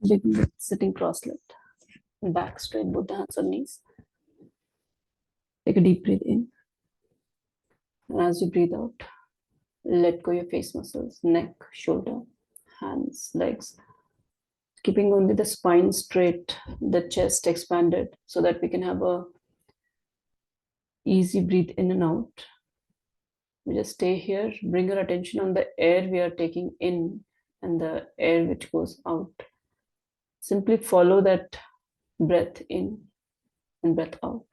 Begin with sitting cross-legged, back straight, both the hands on knees. Take a deep breath in. And as you breathe out, let go your face muscles, neck, shoulder, hands, legs, keeping only the spine straight, the chest expanded, so that we can have a easy breathe in and out. We just stay here, bring your attention on the air we are taking in and the air which goes out. Simply follow that breath in and breath out.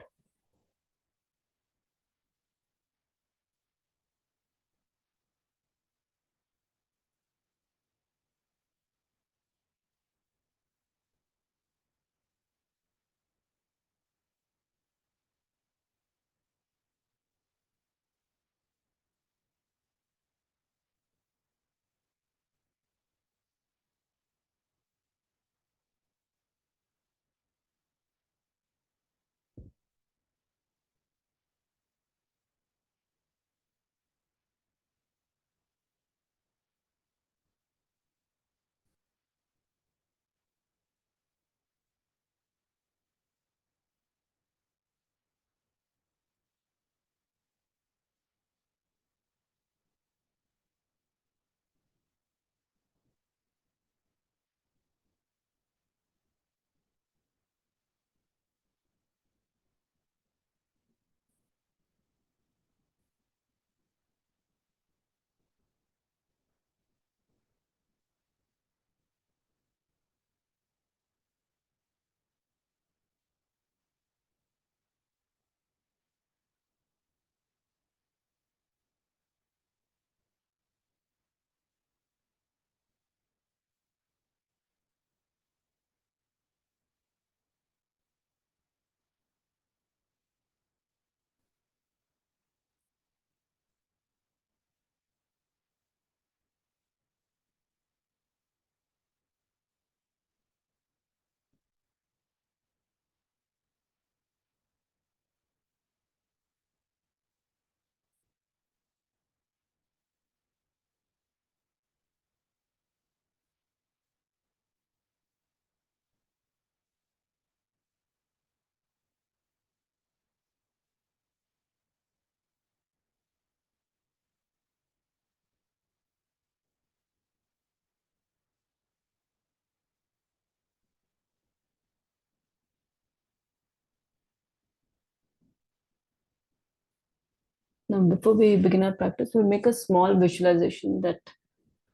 Now, before we begin our practice, we'll make a small visualization that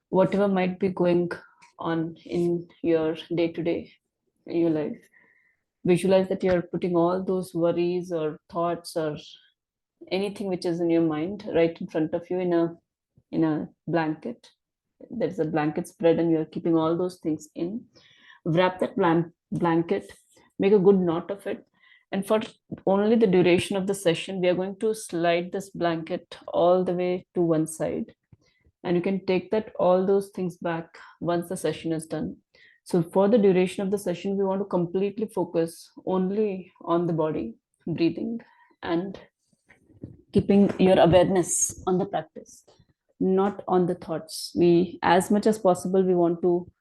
whatever might be going on in your day to day, in your life, visualize that you're putting all those worries or thoughts or anything which is in your mind right in front of you in a blanket. There's a blanket spread, and you're keeping all those things in. Wrap that blanket, make a good knot of it, and for only the duration of the session, we are going to slide this blanket all the way to one side, and you can take that all those things back once the session is done. So for the duration of the session, we want to completely focus only on the body, breathing, and keeping your awareness on the practice, not on the thoughts. We, as much as possible, we want to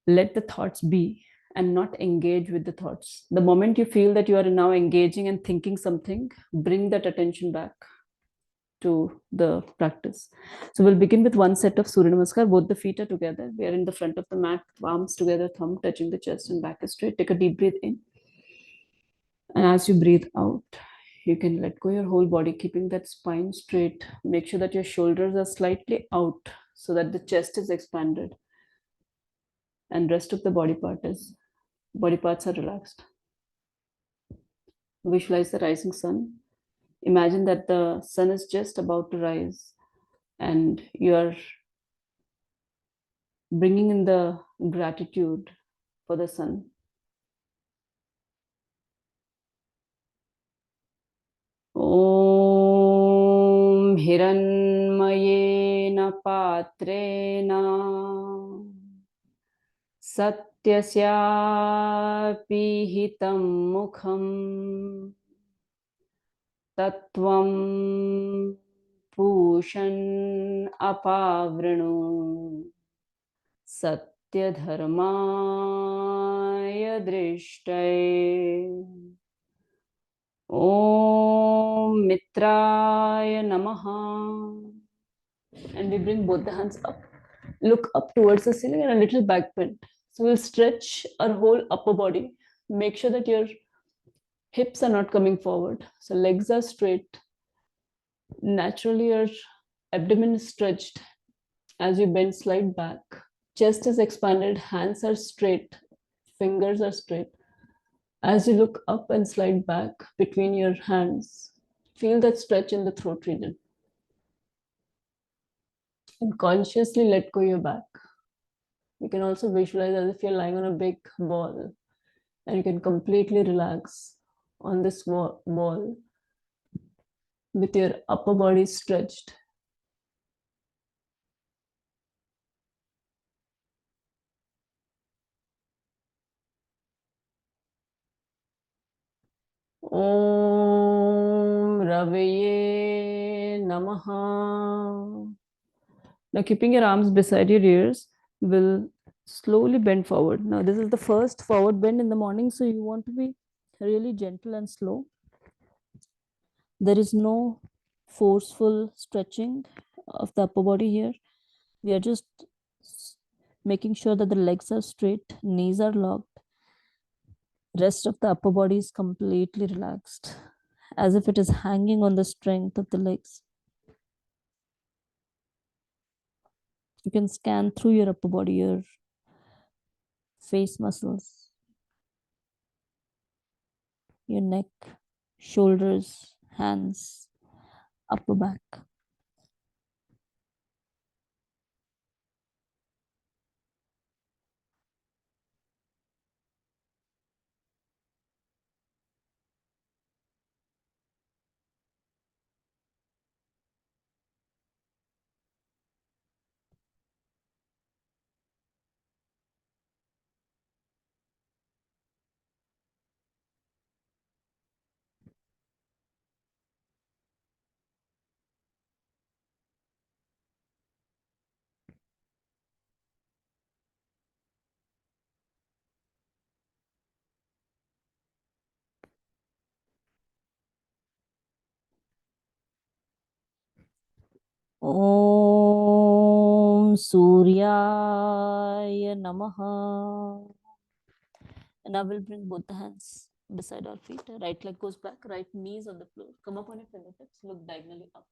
let the thoughts be and not engage with the thoughts. The moment you feel that you are now engaging and thinking something, bring that attention back to the practice. So we'll begin with one set of surya namaskar. Both the feet are together. We are in the front of the mat, palms together, thumb touching the chest and back is straight. Take a deep breath in. And as you breathe out, you can let go your whole body, keeping that spine straight. Make sure that your shoulders are slightly out so that the chest is expanded. And rest of the body parts are relaxed. Visualize the rising sun. Imagine that the sun is just about to rise and you are bringing in the gratitude for the sun. Om Hiranmayena Patrena Satyasyapi Hitam Mukham Tatvam Pushan Apavranu Satyadharmaya Drishtaye Om Mitraya Namaha. And we bring both the hands up. Look up towards the ceiling and a little back bend. So we'll stretch our whole upper body. Make sure that your hips are not coming forward. So legs are straight. Naturally, your abdomen is stretched. As you bend, slide back. Chest is expanded, hands are straight, fingers are straight. As you look up and slide back between your hands, feel that stretch in the throat region. And consciously let go your back. You can also visualize as if you're lying on a big ball and you can completely relax on this ball with your upper body stretched. Om Raveye Namaha. Now, keeping your arms beside your ears, will slowly bend forward. Now, this is the first forward bend in the morning, so you want to be really gentle and slow. There is no forceful stretching of the upper body here. We are just making sure that the legs are straight, knees are locked. Rest of the upper body is completely relaxed, as if it is hanging on the strength of the legs. You can scan through your upper body, your face muscles, your neck, shoulders, hands, upper back. Om Surya Namaha. And I will bring both the hands beside our feet. Right leg goes back, right knees on the floor. Come up on your fingertips, look diagonally up.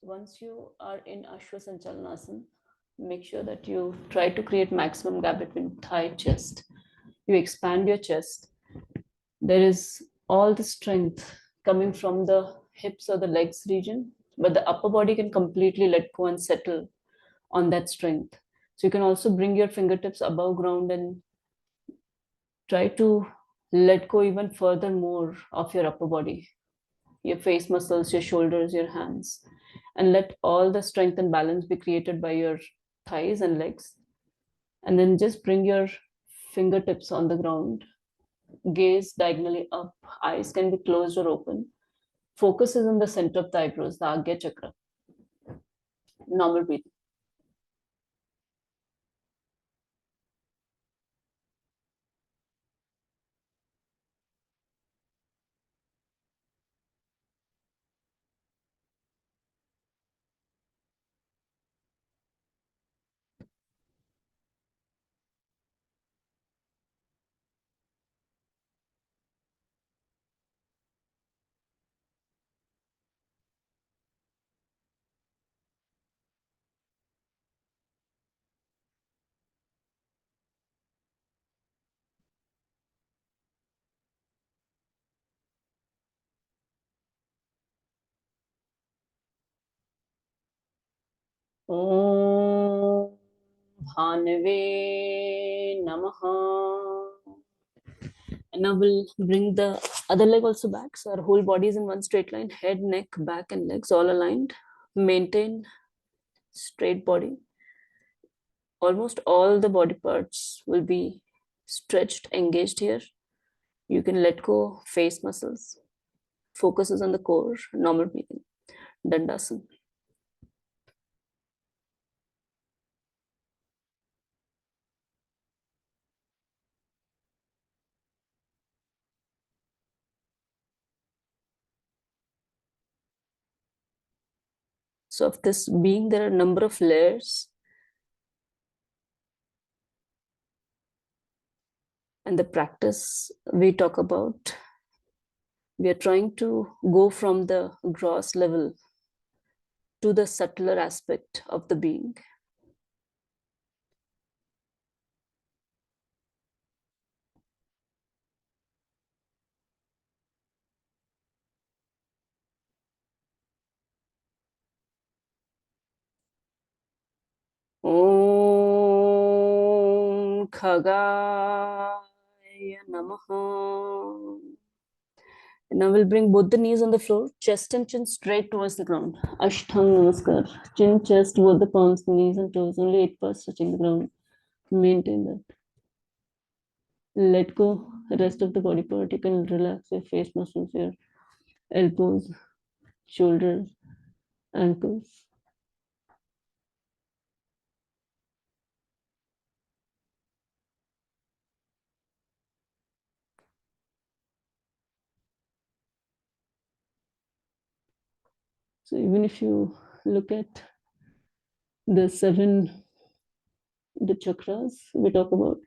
Once you are in Ashwasanchalanasana, make sure that you try to create maximum gap between thigh chest. You expand your chest. There is all the strength coming from the hips or the legs region, but the upper body can completely let go and settle on that strength. So you can also bring your fingertips above ground and try to let go even further more of your upper body, your face muscles, your shoulders, your hands, and let all the strength and balance be created by your thighs and legs. And then just bring your fingertips on the ground, gaze diagonally up, eyes can be closed or open. Focus is in the center of the eyebrows, the Agya chakra. Normal breathing. Om Bhanave Namaha. And now we'll bring the other leg also back. So our whole body is in one straight line, head, neck, back, and legs all aligned. Maintain straight body. Almost all the body parts will be stretched, engaged here. You can let go face muscles. Focus is on the core, normal breathing. Dandasana. So of this being, there are a number of layers. And the practice we talk about, we are trying to go from the gross level to the subtler aspect of the being. Om Khagaya Namaha. Now we'll bring both the knees on the floor, chest and chin straight towards the ground. Ashtang Namaskar. Chin, chest, both the palms, knees and toes, only 8 parts touching the ground. Maintain that. Let go the rest of the body part. You can relax your face muscles, your elbows, shoulders, ankles. So even if you look at the the chakras we talk about,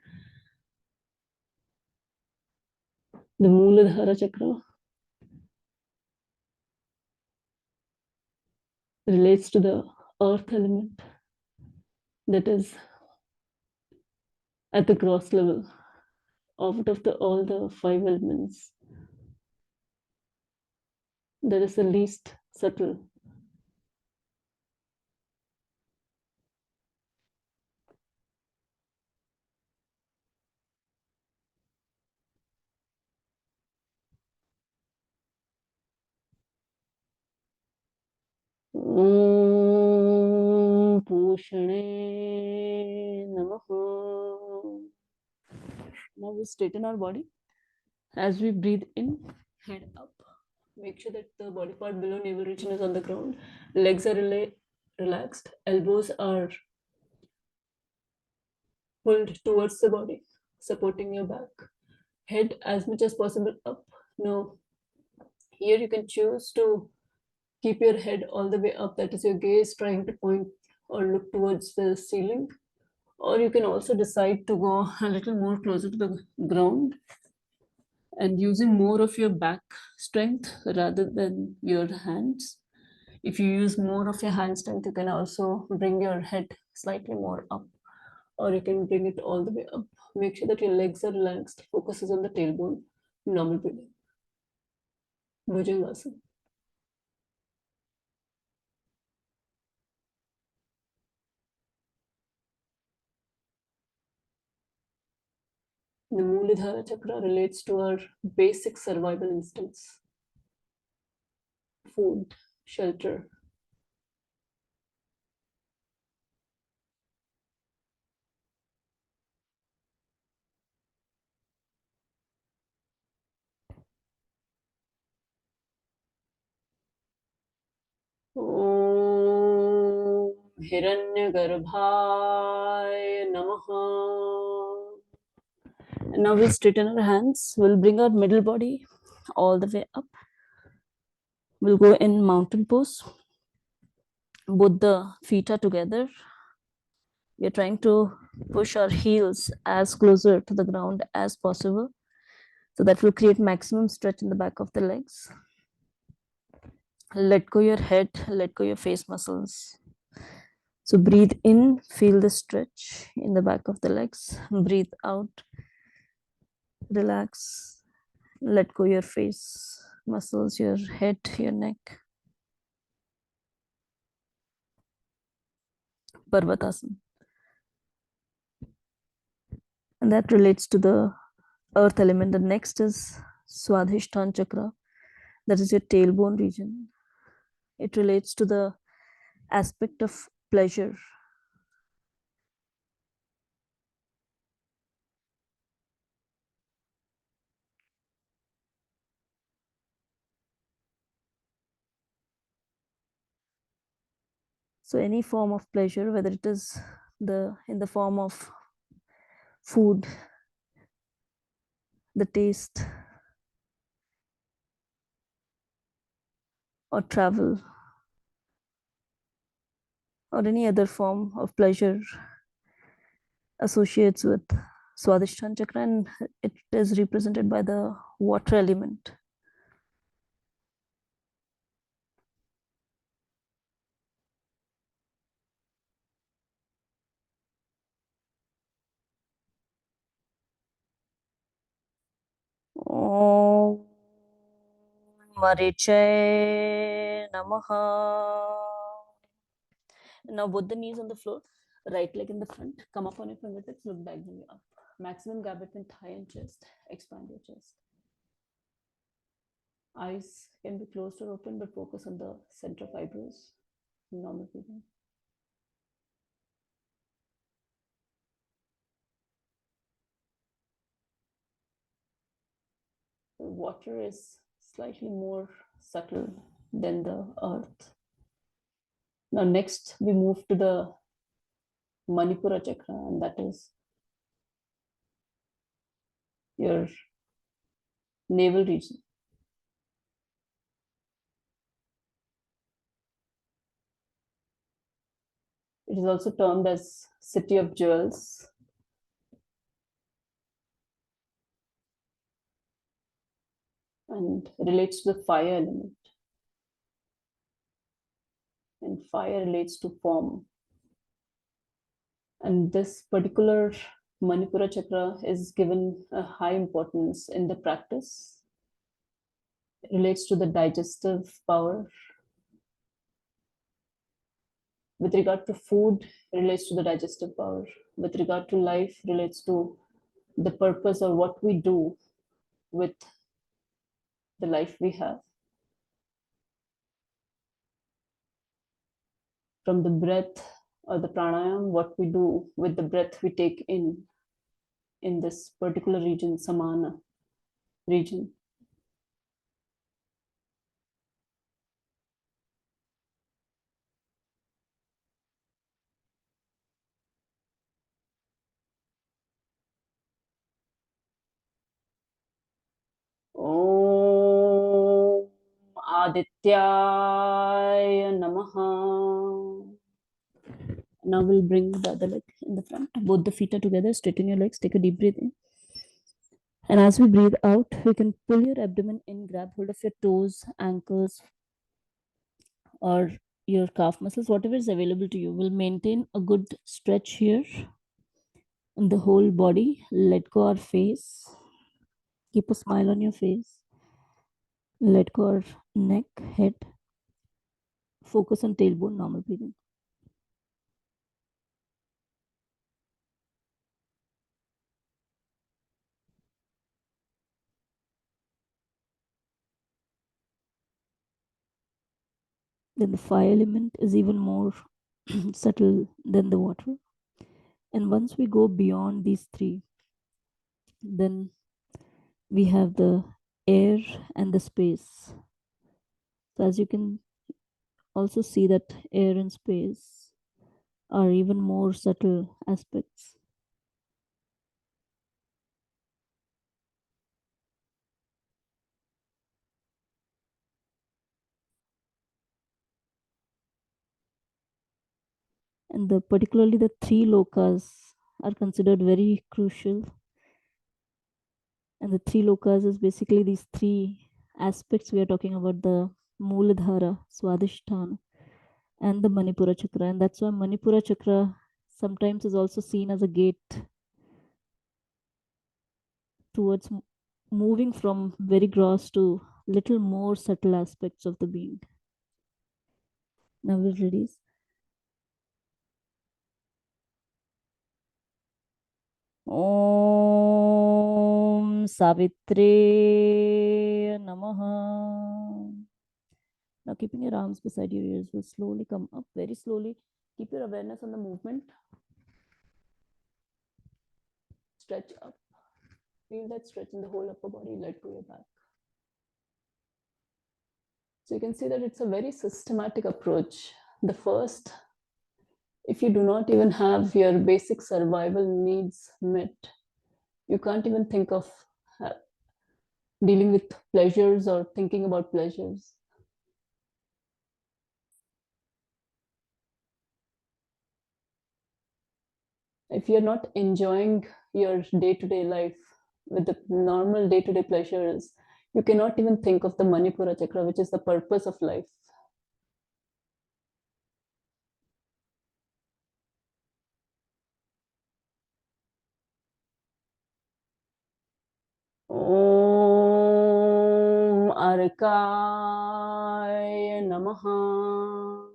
the Mooladhara chakra relates to the earth element, that is at the gross level. Out of all the 5 elements, that is the least subtle. Om Pushane Namaha. Now we straighten our body. As we breathe in, head up. Make sure that the body part below navel region is on the ground. Legs are relaxed. Elbows are pulled towards the body, supporting your back. Head as much as possible up. Now, here you can choose to keep your head all the way up. That is your gaze trying to point or look towards the ceiling. Or you can also decide to go a little more closer to the ground and using more of your back strength rather than your hands. If you use more of your hand strength, you can also bring your head slightly more up, or you can bring it all the way up. Make sure that your legs are relaxed, focuses on the tailbone, normal breathing. Bhujangasana. The Mooladhara chakra relates to our basic survival instincts: food, shelter. Om Hiranyagarbhaya Namaha. And now we'll straighten our hands. We'll bring our middle body all the way up. We'll go in mountain pose. Both the feet are together. We're trying to push our heels as closer to the ground as possible. So that will create maximum stretch in the back of the legs. Let go your head, let go your face muscles. So breathe in, feel the stretch in the back of the legs. Breathe out, relax. Let go your face muscles, your head, your neck. Parvatasana. And that relates to the earth element. The next is Swadhisthana chakra. That is your tailbone region. It relates to the aspect of pleasure. So any form of pleasure, whether it is in the form of food, the taste, or travel, or any other form of pleasure associates with Swadhisthana chakra, and it is represented by the water element. Om Mariche Namaha. Now both the knees on the floor, right leg in the front, come up on your fingertips, look diagonally up. Maximum gap between thigh and chest, expand your chest. Eyes can be closed or open, but focus on the center of eyebrows. Normal breathing. The water is slightly more subtle than the earth. Now next we move to the Manipura chakra, and that is your navel region. It is also termed as city of jewels. And relates to the fire element. And fire relates to form. And this particular Manipura chakra is given a high importance in the practice. It relates to the digestive power. With regard to food, it relates to the digestive power. With regard to life, relates to the purpose or what we do with the life we have. From the breath or the pranayam, what we do with the breath we take in this particular region, Samana region. Om Adityaya Namaha. Now we'll bring the other leg in the front. Both the feet are together. Straighten your legs. Take a deep breath in. And as we breathe out, we can pull your abdomen in, grab hold of your toes, ankles, or your calf muscles, whatever is available to you. We'll maintain a good stretch here in the whole body. Let go our face. Keep a smile on your face. Let go our neck, head. Focus on tailbone, normal breathing. Then the fire element is even more subtle than the water. And once we go beyond these three, then we have the air and the space. So as you can also see that air and space are even more subtle aspects. And particularly the three lokas are considered very crucial. And the three lokas is basically these three aspects we are talking about: the Mooladhara, Swadhisthana, and the Manipura chakra. And that's why Manipura chakra sometimes is also seen as a gate towards moving from very gross to little more subtle aspects of the being. Now we'll release. Om Savitri Namaha. Now keeping your arms beside your ears, will slowly come up, very slowly. Keep your awareness on the movement. Stretch up. Feel that stretch in the whole upper body. Let go your back. So you can see that it's a very systematic approach. The first, if you do not even have your basic survival needs met, you can't even think of dealing with pleasures or thinking about pleasures. If you're not enjoying your day-to-day life with the normal day-to-day pleasures, you cannot even think of the Manipura chakra, which is the purpose of life. Om Arkaya Namaha.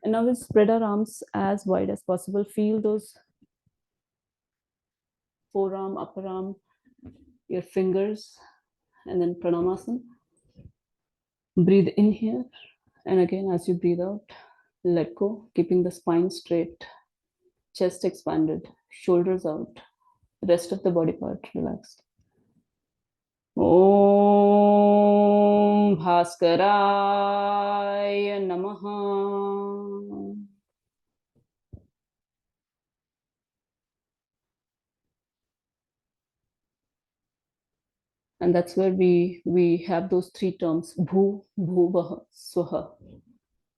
And now we'll spread our arms as wide as possible. Feel those forearm, upper arm, your fingers, and then Pranamasana. Breathe in here. And again, as you breathe out, let go, keeping the spine straight, chest expanded, shoulders out, rest of the body part relaxed. Om Bhaskaraya Namaha. And that's where we have those three terms: Bhu, Bhuvaha, Swaha.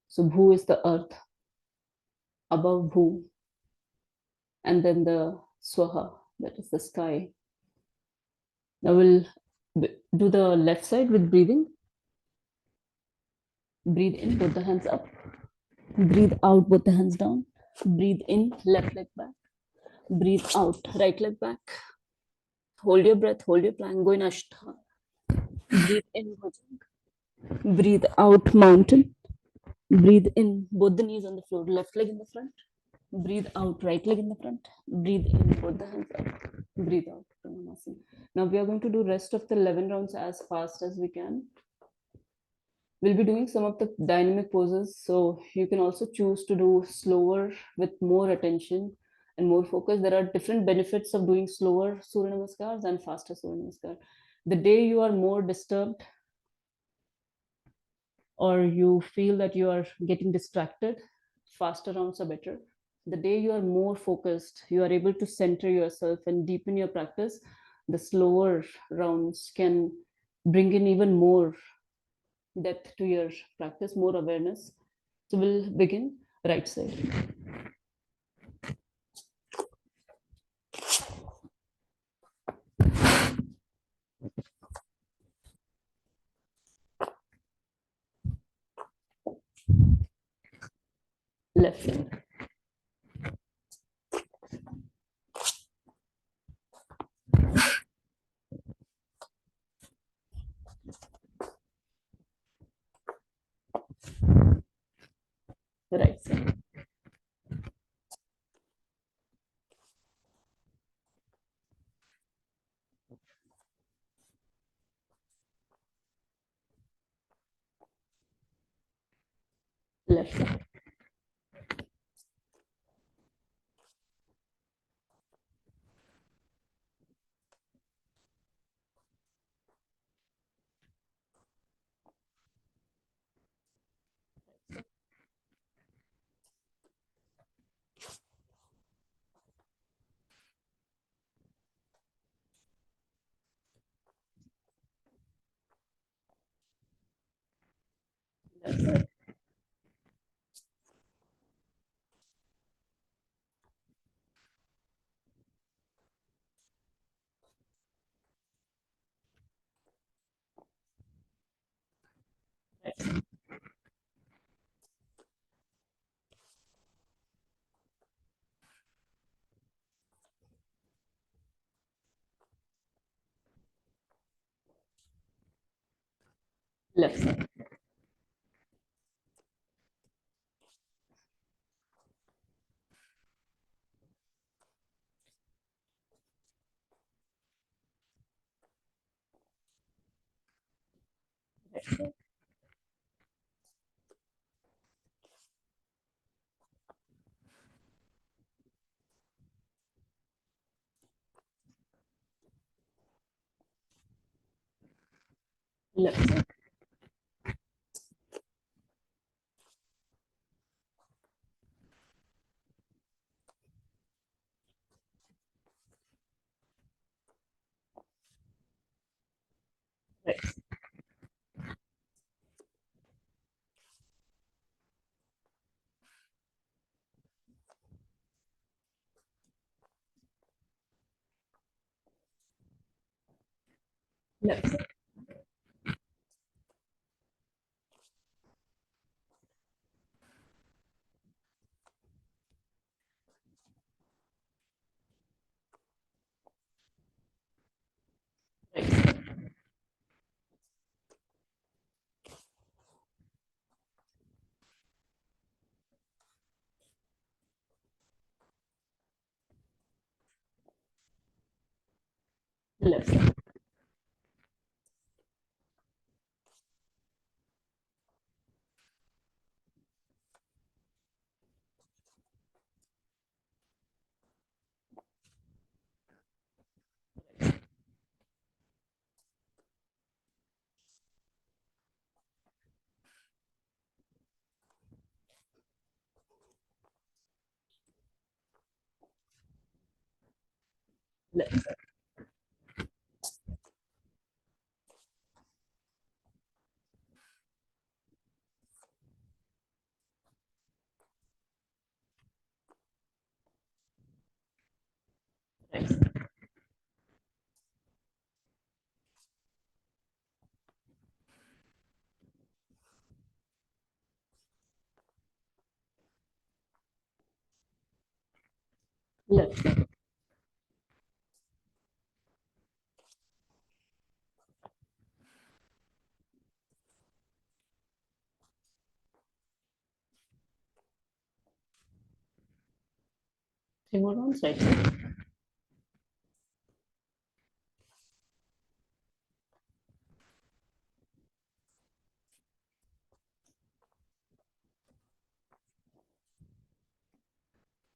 So Bhu is the earth, above Bhu, and then the Swaha, that is the sky. Now we'll do the left side with breathing. Breathe in, put the hands up. Breathe out, put the hands down. Breathe in, left leg back. Breathe out, right leg back. Hold your breath, hold your plank, go in Ashtha. Breathe in, Bhujang. Breathe out, mountain. Breathe in, both the knees on the floor, left leg in the front. Breathe out, right leg in the front. Breathe in, put the hands up. Breathe out, Pranamasan. Now we are going to do rest of the 11 rounds as fast as we can. We'll be doing some of the dynamic poses, so you can also choose to do slower with more attention and more focus. There are different benefits of doing slower Surya Namaskars and faster Surya Namaskar. The day you are more disturbed or you feel that you are getting distracted, faster rounds are better. The day you are more focused, you are able to center yourself and deepen your practice, the slower rounds can bring in even more depth to your practice, more awareness. So we'll begin right side. Left side. Right side. Left side. Left side. Right side. Left side. Right side. Left side. Right side. Left side. Right side. Left side. Left side. Right side. Left side. Three more rounds. Right side.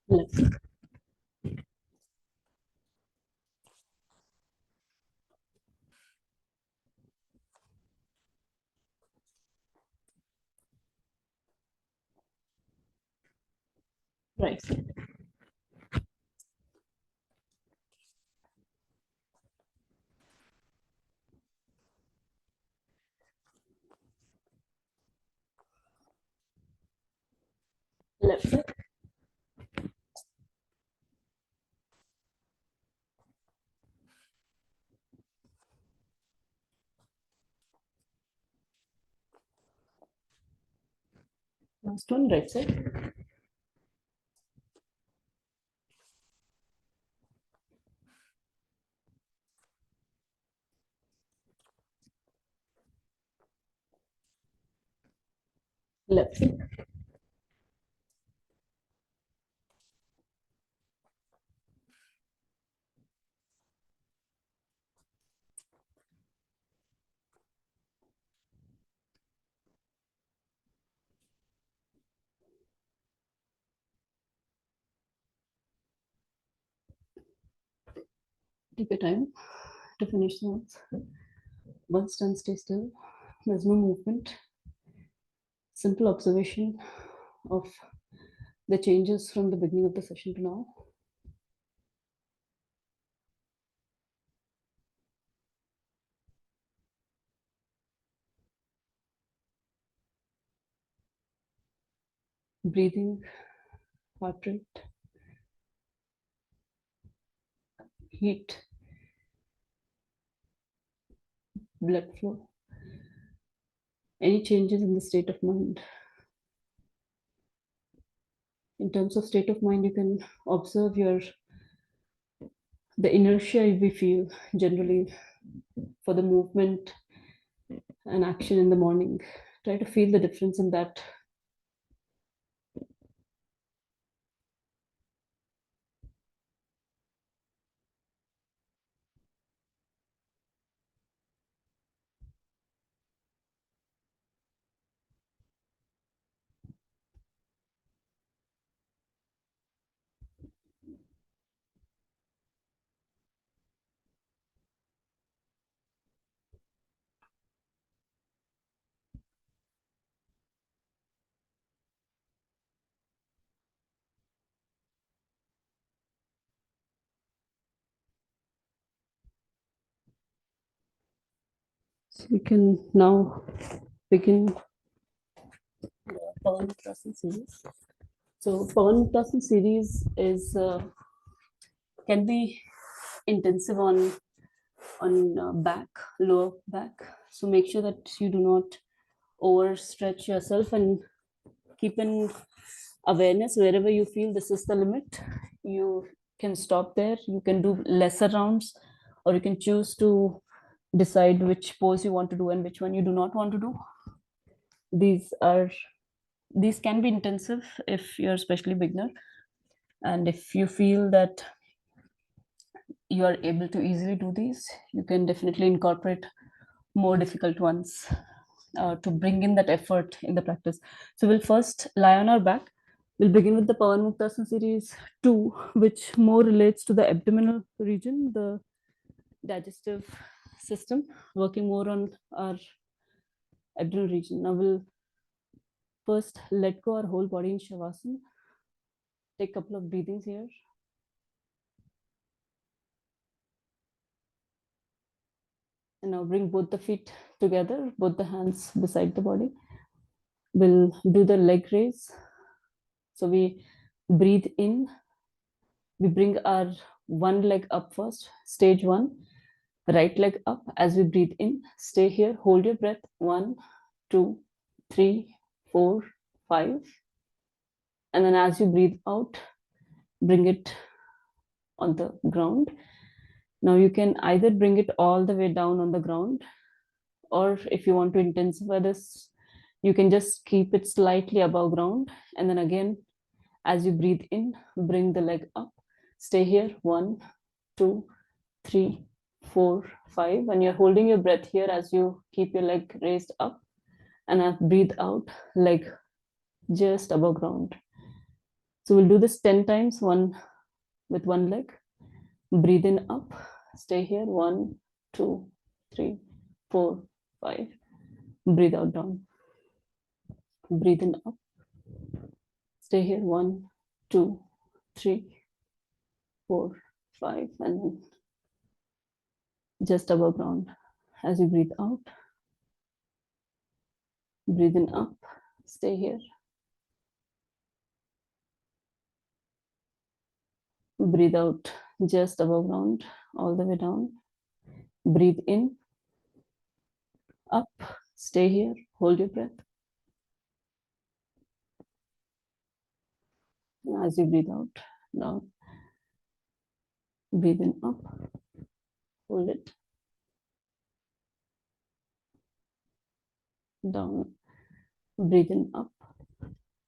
Left side. Right side. Left side. Last one. Right side. Left side. Take your time to finish the rounds. Once done, stay still. There's no movement. Simple observation of the changes from the beginning of the session to now. Breathing, heart rate, heat, blood flow, any changes in the state of mind. In terms of state of mind, you can observe the inertia we feel generally for the movement and action in the morning. Try to feel the difference in that. So we can now begin the Pawanmuktasana series. So Pawanmuktasana series is can be intensive on on back, lower back. So make sure that you do not overstretch yourself, and keep in awareness wherever you feel this is the limit. You can stop there. You can do lesser rounds, or you can choose to decide which pose you want to do and which one you do not want to do. These are these can be intensive if you're especially beginner, and if you feel that you are able to easily do these, you can definitely incorporate more difficult ones to bring in that effort in the practice. So we'll first lie on our back. We'll begin with the Pawanmuktasana series 2, which more relates to the abdominal region, the digestive system, working more on our abdominal region. Now we'll first let go our whole body in Shavasana. Take a couple of breathings here. And now bring both the feet together, both the hands beside the body. We'll do the leg raise. So we breathe in. We bring our one leg up first, stage 1. Right leg up as we breathe in. Stay here, hold your breath. 1, 2, 3, 4, 5. And then as you breathe out, bring it on the ground. Now you can either bring it all the way down on the ground, or if you want to intensify this, you can just keep it slightly above ground. And then again, as you breathe in, bring the leg up. Stay here. 1, 2, 3, 4, 5. And you're holding your breath here as you keep your leg raised up. And I breathe out, leg just above ground. So we'll do this 10 times, one with one leg. Breathe in up. Stay here. 1, 2, 3, 4, 5. Breathe out down. Breathe in up. Stay here. 1, 2, 3, 4, 5. And just above ground. As you breathe out, breathe in up. Stay here. Breathe out just above ground, all the way down. Breathe in, up. Stay here. Hold your breath. As you breathe out, down. Breathe in, up. Hold it. Down. Breathe in, up.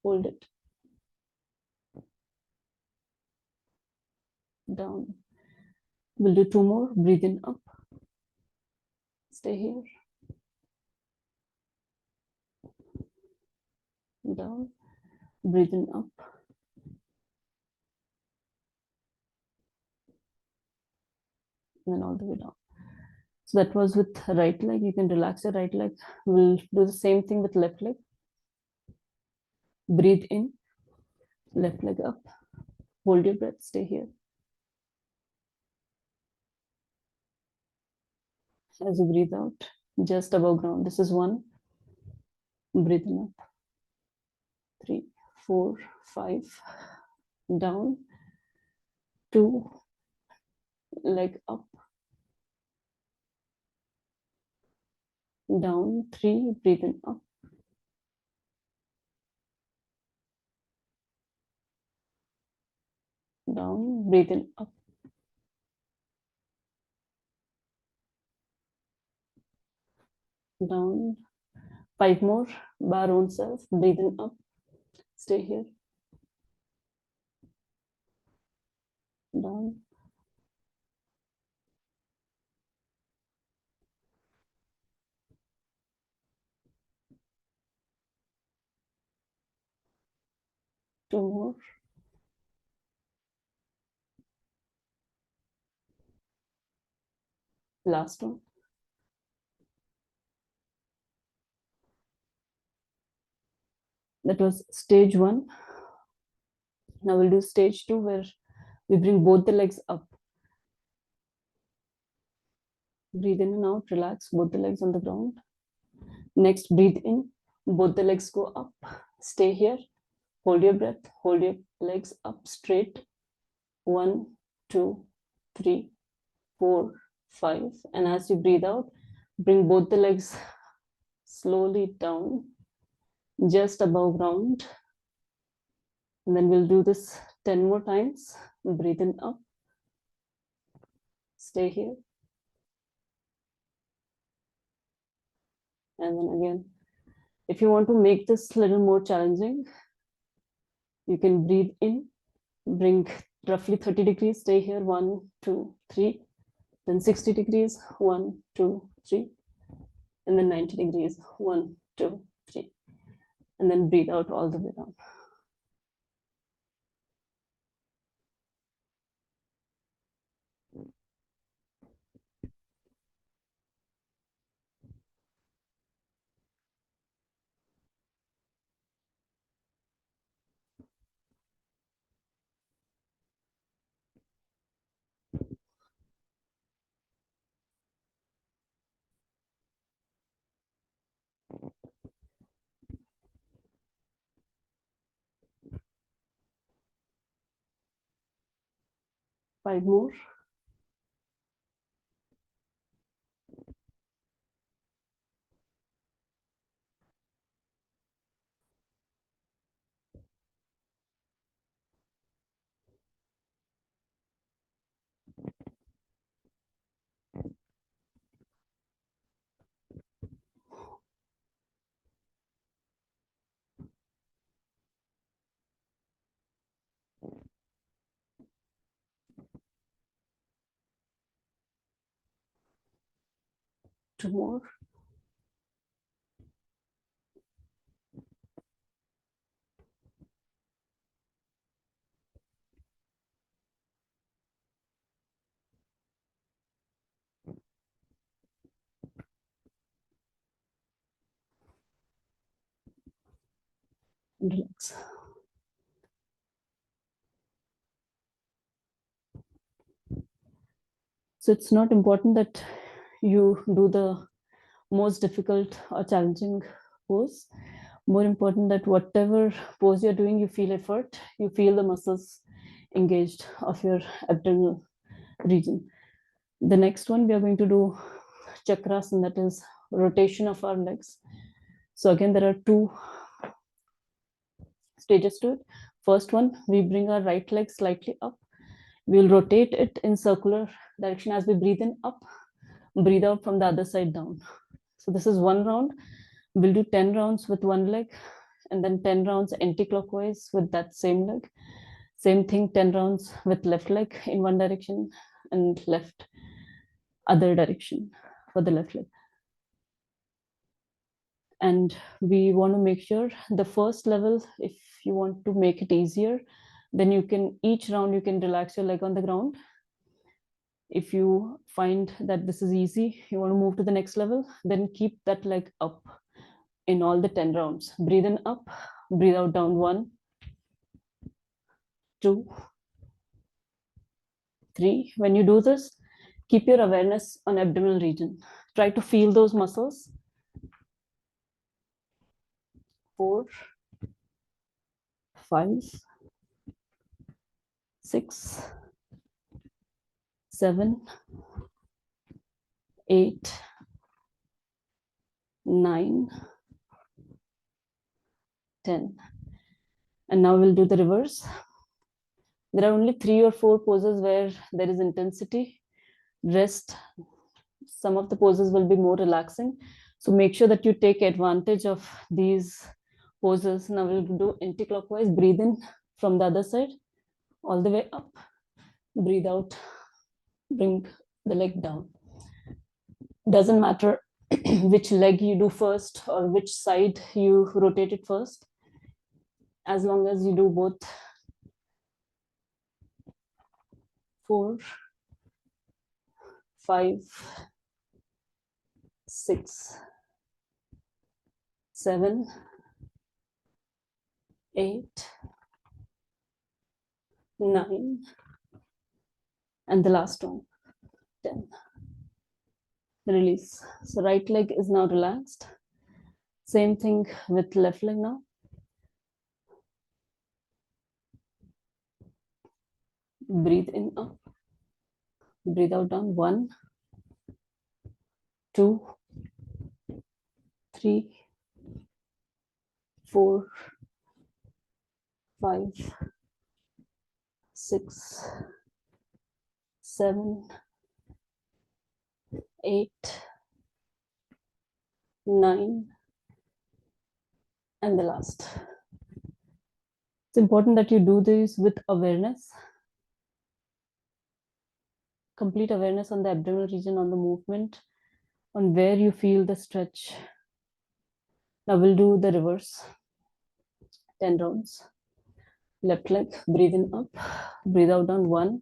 Hold it. Down. We'll do 2 more. Breathe in, up. Stay here. Down. Breathe in, up. And then all the way down. So that was with right leg. You can relax your right leg. We'll do the same thing with left leg. Breathe in, left leg up. Hold your breath. Stay here. As you breathe out, just above ground. This is 1. Breathe in up. 3, 4, 5. Down. 2. Leg up. Down. 3. Breathe in up. Down. Breathe in up. Down. 5 more. By our own self. Breathe in up. Stay here. Down. Two more. Last one. That was stage 1. Now we'll do stage 2, where we bring both the legs up. Breathe in and out. Relax. Both the legs on the ground. Next, breathe in. Both the legs go up. Stay here. Hold your breath. Hold your legs up straight. 1, 2, 3, 4, 5. And as you breathe out, bring both the legs slowly down, just above ground. And then we'll do this 10 more times. Breathe in up. Stay here. And then again, if you want to make this a little more challenging, you can breathe in, bring roughly 30 degrees, stay here, 1, 2, 3, then 60 degrees, 1, 2, 3, and then 90 degrees, 1, 2, 3, and then breathe out all the way down. Five more. Two more. Relax. So it's not important that you do the most difficult or challenging pose. More important that whatever pose you're doing, you feel effort, you feel the muscles engaged of your abdominal region. The next one, we are going to do chakras, and that is rotation of our legs. So again, there are two stages to it. First one, we bring our right leg slightly up. We'll rotate it in circular direction as we breathe in up, breathe out from the other side down. So this is one round. We'll do 10 rounds with one leg, and then 10 rounds anti-clockwise with that same leg. Same thing, 10 rounds with left leg in one direction and left other direction for the left leg. And we want to make sure the first level, if you want to make it easier, then you can, each round you can relax your leg on the ground. If you find that this is easy, you want to move to the next level, then keep that leg up in all the 10 rounds. Breathe in up, breathe out down, 1, 2, 3. When you do this, keep your awareness on abdominal region. Try to feel those muscles. 4, 5, 6, 7, 8, 9, 10. And now we'll do the reverse. There are only 3 or 4 poses where there is intensity. Rest, some of the poses will be more relaxing. So make sure that you take advantage of these poses. Now we'll do anti-clockwise. Breathe in from the other side, all the way up. Breathe out, bring the leg down. Doesn't matter which leg you do first or which side you rotate it first, as long as you do both. 4, 5, 6, 7, 8, 9, and the last one, 10. Release. So right leg is now relaxed. Same thing with left leg now. Breathe in up, breathe out down, 1, 2, 3, 4, 5, 6, 7, 8, 9, and the last. It's important that you do this with awareness, complete awareness on the abdominal region, on the movement, on where you feel the stretch. Now we'll do the reverse, 10 rounds. Left leg, breathe in up, breathe out down, 1,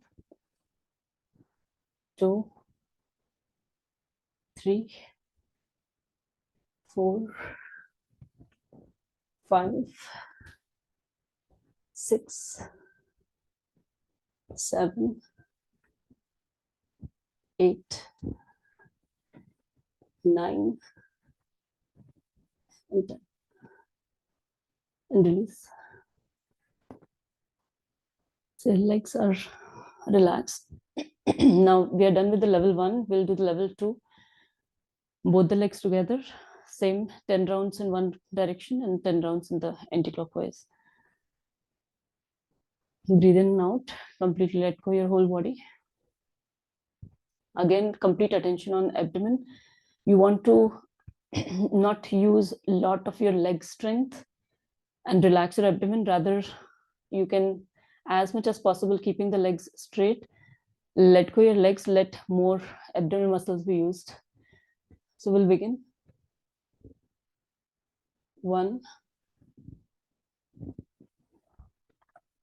2, 3, 4, 5, 6, 7, 8, 9, and 10. And release. So legs are relaxed. Now we are done with the level 1. We'll do the level 2. Both the legs together. Same 10 rounds in one direction and 10 rounds in the anti-clockwise. Breathe in and out. Completely let go your whole body. Again, complete attention on abdomen. You want to not use a lot of your leg strength and relax your abdomen. Rather, you can, as much as possible, keeping the legs straight, let go your legs, let more abdominal muscles be used. So we'll begin. 1,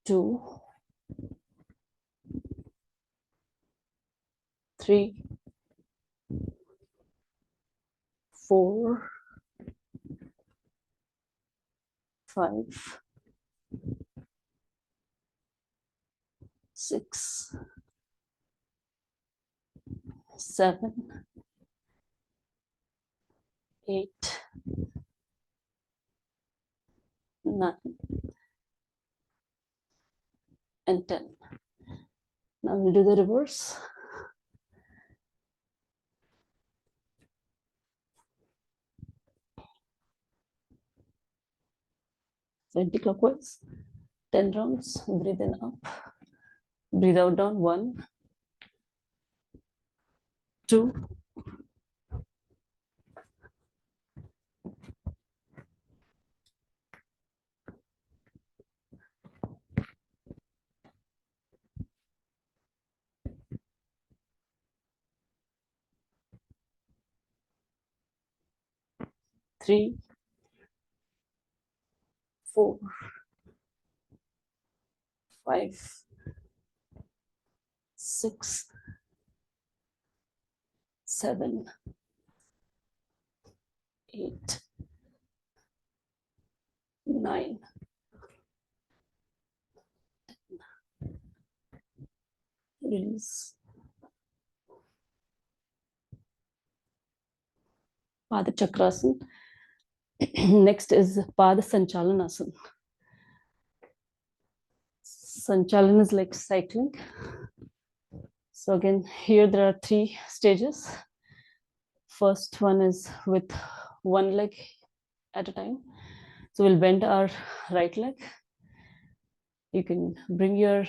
2, 3, 4, 5, 6, 7, 8, 9, and 10. Now we'll do the reverse. So anti-clockwise, 10 rounds. Breathe in up, breathe out down, 1, 2, 3, 4, 5, 6, 7, 8, 9. Release. Pada Chakrasana. Next is Pada Sanchalanasana. Sanchalana is like cycling. So again, here there are 3 stages. First one is with one leg at a time. So we'll bend our right leg. You can bring your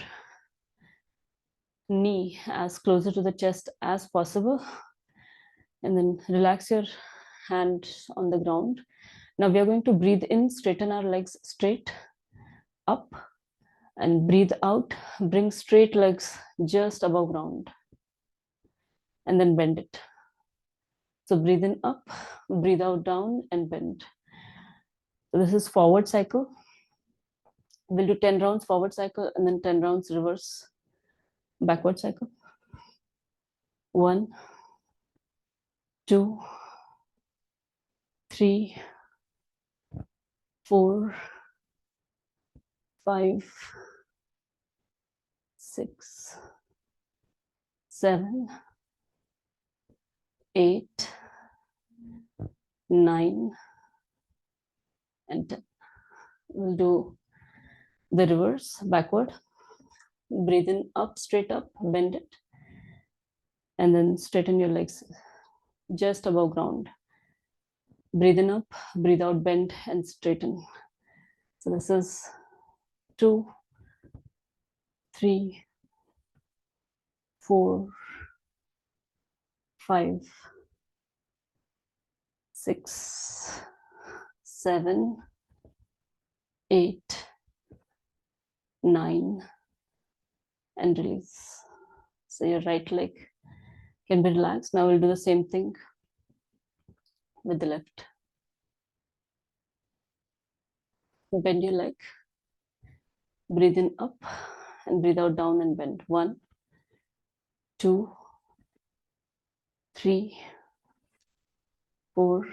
knee as closer to the chest as possible. And then relax your hand on the ground. Now we are going to breathe in, straighten our legs straight up, and breathe out, bring straight legs just above ground, and then bend it. So breathe in up, breathe out down, and bend. So this is forward cycle. We'll do 10 rounds forward cycle and then 10 rounds reverse backward cycle. 1, 2, 3, 4, 5, 6, 7, 8, 9, and 10. We'll do the reverse backward. Breathe in up, straight up, bend it, and then straighten your legs just above ground. Breathe in up, breathe out, bend and straighten. So this is 2, 3, 4, 5, 6, 7, 8, 9, and release. So your right leg can be relaxed. Now we'll do the same thing with the left. Bend your leg, breathe in up and breathe out down and bend. 1, 2, 3, 4,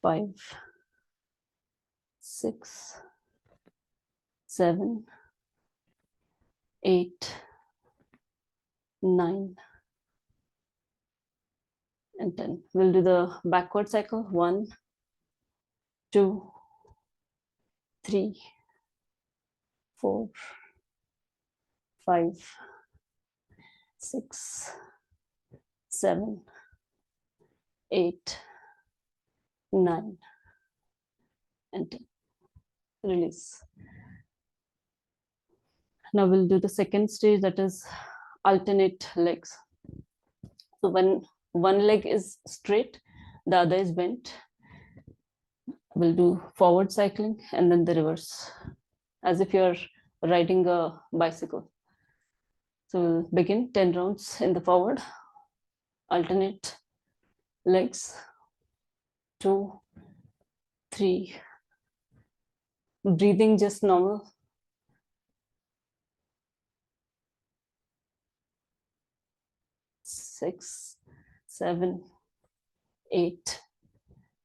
5, 6, 7, 8, 9, and 10. We'll do the backward cycle. 1, 2, 3, 4, 5, 6, 7, 8, 9, and 10. Release. Now we'll do the second stage, that is alternate legs. So when one leg is straight, the other is bent. We'll do forward cycling and then the reverse, as if you're riding a bicycle. So we'll begin 10 rounds in the forward, alternate legs, 2, 3, breathing just normal, 6, 7, 8,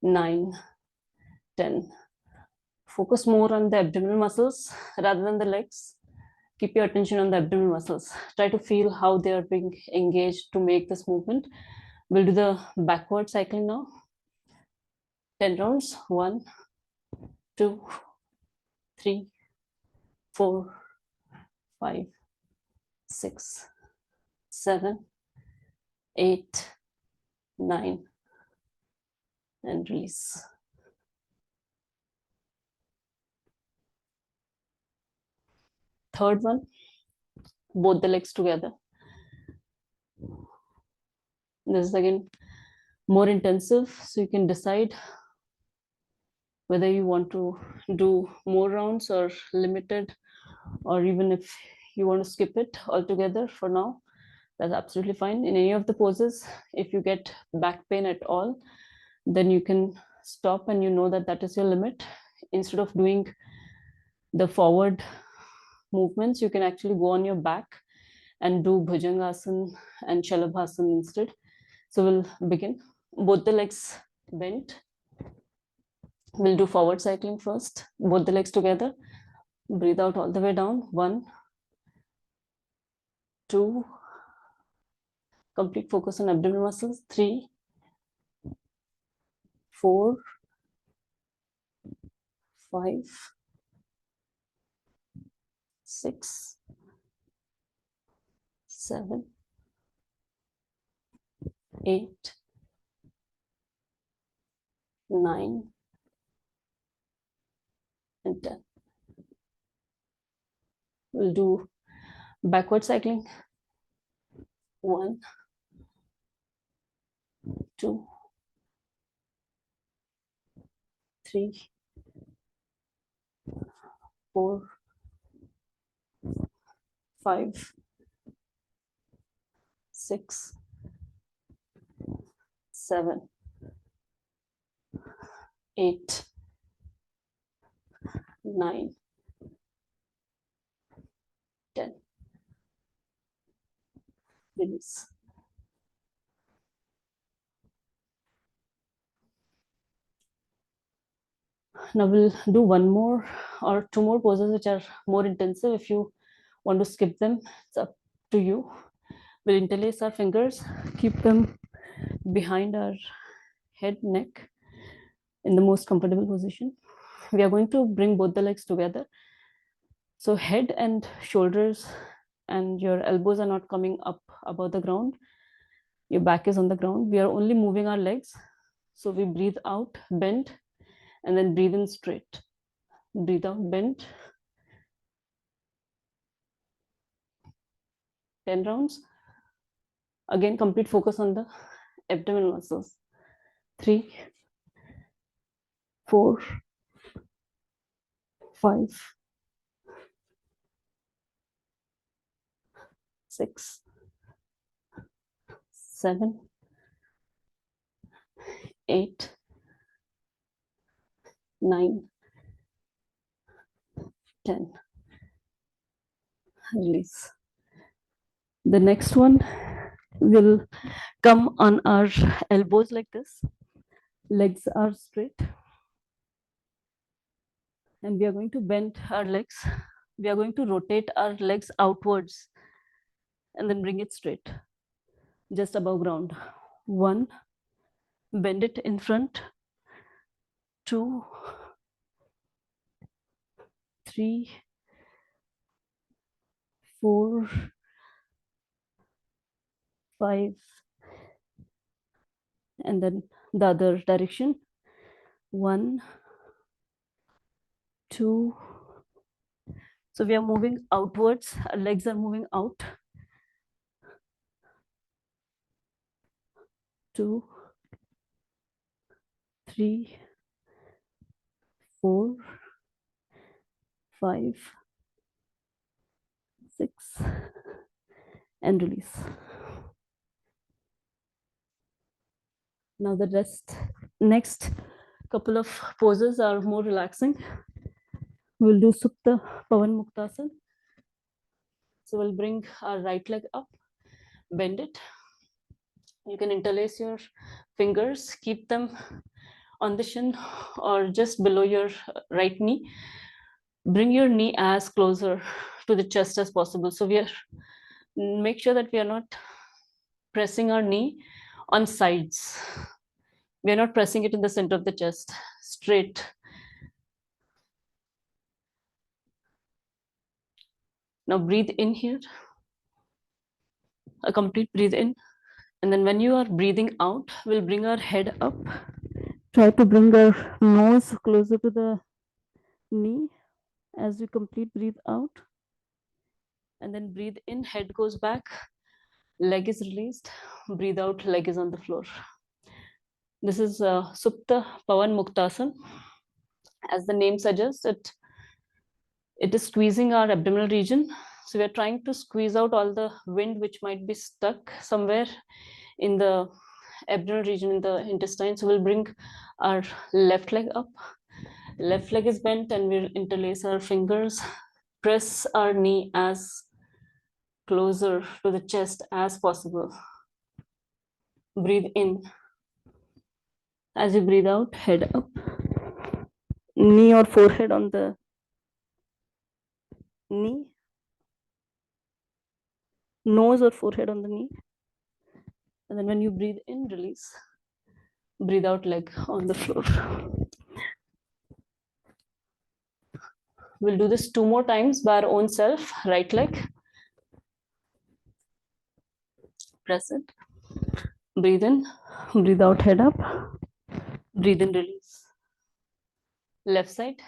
9, 10. Focus more on the abdominal muscles rather than the legs. Keep your attention on the abdominal muscles. Try to feel how they are being engaged to make this movement. We'll do the backward cycling now. 10 rounds. 1, 2, 3, 4, 5, 6, 7, 8, 9, and release. Third one, both the legs together. This is again more intensive, so you can decide whether you want to do more rounds or limited, or even if you want to skip it altogether for now, that's absolutely fine. In any of the poses, if you get back pain at all, then you can stop and you know that that is your limit. Instead of doing the forward movements, you can actually go on your back and do bhujangasana and shalabhasana instead. So we'll begin. Both the legs bent. We'll do forward cycling first. Both the legs together. Breathe out all the way down. 1, 2. Complete focus on abdominal muscles. 3, 4, 5, 6, 7, 8, 9, and 10. We'll do backward cycling. 1, 2, 3, 4, 5, 6, 7, 8, 9, 10. Release. Now we'll do one more or two more poses which are more intensive. If you want to skip them, it's up to you. We'll interlace our fingers, keep them behind our head, neck, in the most comfortable position. We are going to bring both the legs together. So head and shoulders and your elbows are not coming up above the ground. Your back is on the ground. We are only moving our legs. So we breathe out, bend, and then breathe in straight. Breathe out, bend. 10 rounds. Again, complete focus on the abdominal muscles. 3, 4, 5, 6, 7, 8, 9, 10. Release. The next one will come on our elbows like this. Legs are straight. And we are going to bend our legs. We are going to rotate our legs outwards and then bring it straight, just above ground. 1, bend it in front. 2, 3, 4, 5, and then the other direction. 1, 2. So we are moving outwards. Our legs are moving out. 2, 3, 4, 5, 6, and release. Now the rest, next couple of poses are more relaxing. We'll do Supta Pawanmuktasana. So we'll bring our right leg up, bend it. You can interlace your fingers, keep them on the shin or just below your right knee. Bring your knee as closer to the chest as possible. So make sure that we are not pressing our knee on sides. We are not pressing it in the center of the chest, straight. Now breathe in here, a complete breathe in. And then when you are breathing out, we'll bring our head up. Try to bring our nose closer to the knee as we complete breathe out. And then breathe in, head goes back, leg is released. Breathe out, leg is on the floor. This is Supta Pawanmuktasana. As the name suggests, it is squeezing our abdominal region. So we are trying to squeeze out all the wind which might be stuck somewhere in the abdominal region, in the intestine. So we'll bring our left leg up. Left leg is bent and we'll interlace our fingers. Press our knee as closer to the chest as possible. Breathe in. As you breathe out, head up. Knee or forehead on the knee. Nose or forehead on the knee. And then when you breathe in, release. Breathe out, leg on the floor. We'll do this 2 more times by our own self. Right leg. Press it. Breathe in. Breathe out, head up. Breathe in, release. Left side.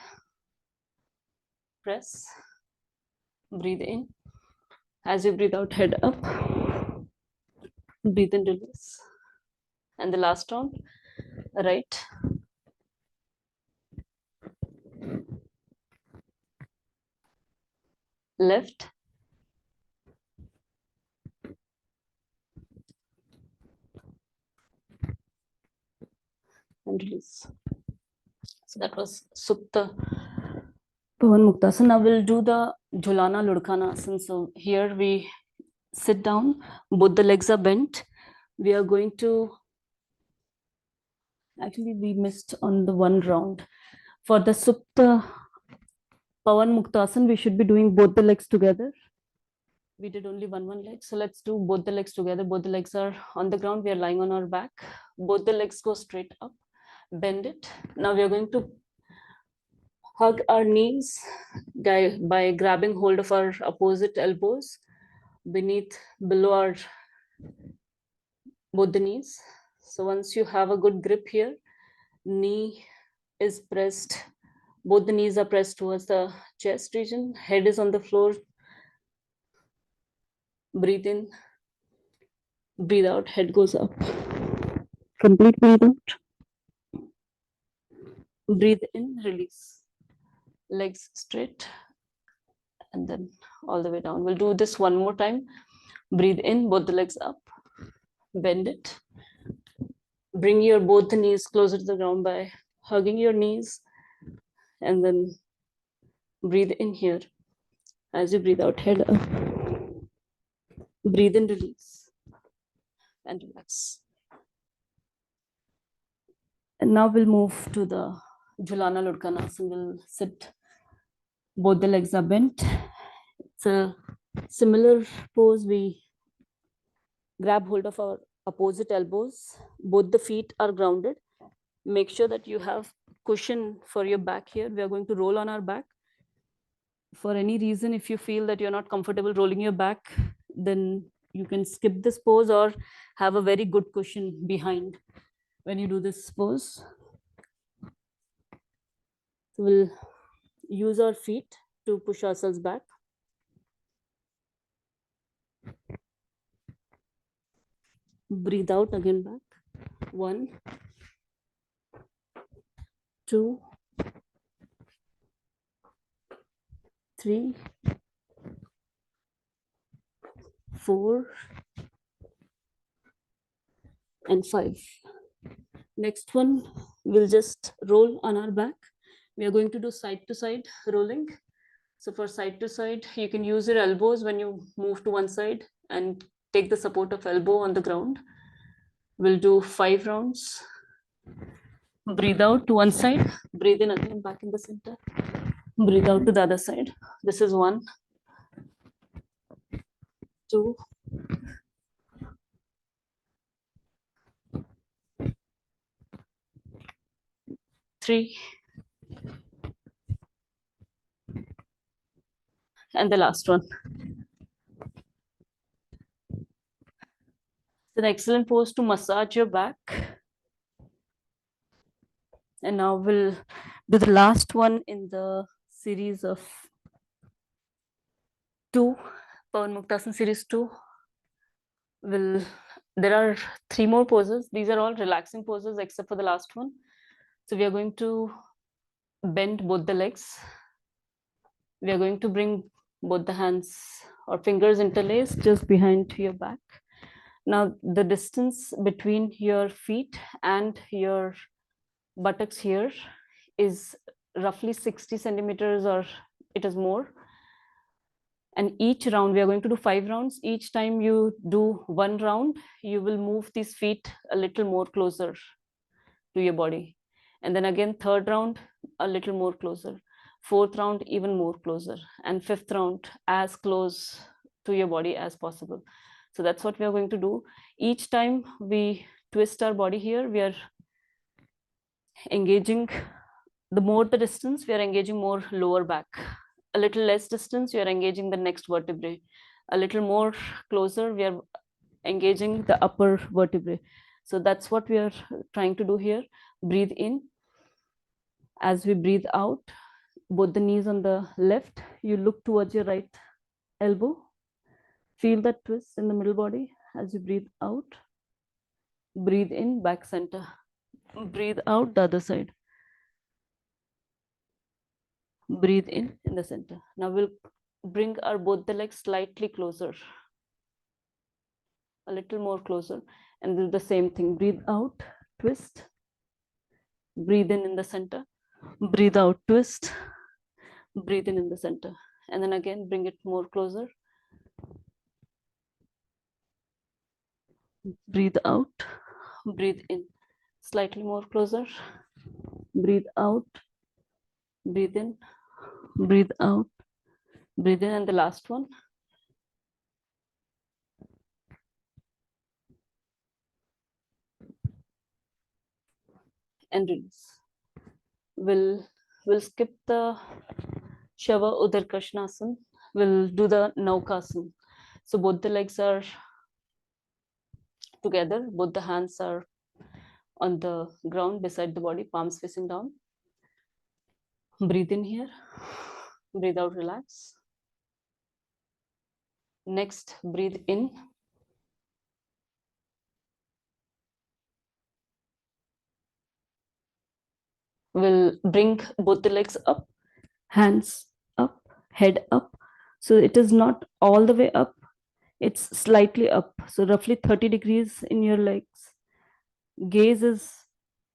Press. Breathe in. As you breathe out, head up. Breathe in, release. And the last round, right. Left. And release. So that was Supta Pawanmuktasana. Now we'll do the Jhulana Ludhkana asana. So here we sit down, both the legs are bent. We are going to, actually we missed on the one round. For the Supta Pawanmuktasana, we should be doing both the legs together. We did only one leg. So let's do both the legs together. Both the legs are on the ground. We are lying on our back. Both the legs go straight up. Bend it. Now we are going to hug our knees by grabbing hold of our opposite elbows below our both the knees. So once you have a good grip here, knee is pressed, both the knees are pressed towards the chest region, head is on the floor. Breathe in, breathe out, head goes up. Complete breathe out. Breathe in, release. Legs straight, and then all the way down. We'll do this one more time. Breathe in, both the legs up, bend it. Bring your both the knees closer to the ground by hugging your knees, and then breathe in here. As you breathe out, head up. Breathe in, release, and relax. And now we'll move to the Jhulana Ludkanasana. We'll sit, both the legs are bent. It's a similar pose. We grab hold of our opposite elbows. Both the feet are grounded. Make sure that you have cushion for your back here. We are going to roll on our back. For any reason, if you feel that you're not comfortable rolling your back, then you can skip this pose or have a very good cushion behind when you do this pose. So we'll use our feet to push ourselves back. Breathe out again back. 1, 2, 3, 4, and 5. Next one, we'll just roll on our back. We are going to do side to side rolling. So for side to side, you can use your elbows when you move to one side and take the support of elbow on the ground. We'll do 5 rounds. Breathe out to one side, breathe in again back in the center, breathe out to the other side. This is 1, 2, 3, and the last one. It's an excellent pose to massage your back. And now we'll do the last one in the series of 2, Pawanmuktasana series 2. There are 3 more poses. These are all relaxing poses except for the last one. So we are going to bend both the legs. We are going to bring both the hands or fingers interlaced just behind your back. Now the distance between your feet and your buttocks here is roughly 60 centimeters, or it is more. And each round, we are going to do 5 rounds. Each time you do 1 round, you will move these feet a little more closer to your body. And then again, 3rd round, a little more closer. 4th round, even more closer. And 5th round, as close to your body as possible. So that's what we are going to do. Each time we twist our body here, we are engaging, the more the distance, we are engaging more lower back. A little less distance, you are engaging the next vertebrae. A little more closer, we are engaging the upper vertebrae. So that's what we are trying to do here. Breathe in. As we breathe out, both the knees on the left, you look towards your right elbow. Feel that twist in the middle body. As you breathe out, breathe in, back center. Breathe out, the other side. Breathe in the center. Now we'll bring our both the legs slightly closer, a little more closer, and do the same thing. Breathe out, twist. Breathe in the center. Breathe out, twist. Breathe in the center, and then again bring it more closer. Breathe out, breathe in, slightly more closer. Breathe out, breathe in, breathe out, breathe in, and the last one. And release. We'll skip the Shava Udarkashnasana. We'll do the Naukasana. So both the legs are together. Both the hands are on the ground beside the body, palms facing down. Breathe in here. Breathe out, relax. Next, breathe in. We'll bring both the legs up, hands up, head up. So it is not all the way up, it's slightly up. So roughly 30 degrees in your legs. Gaze is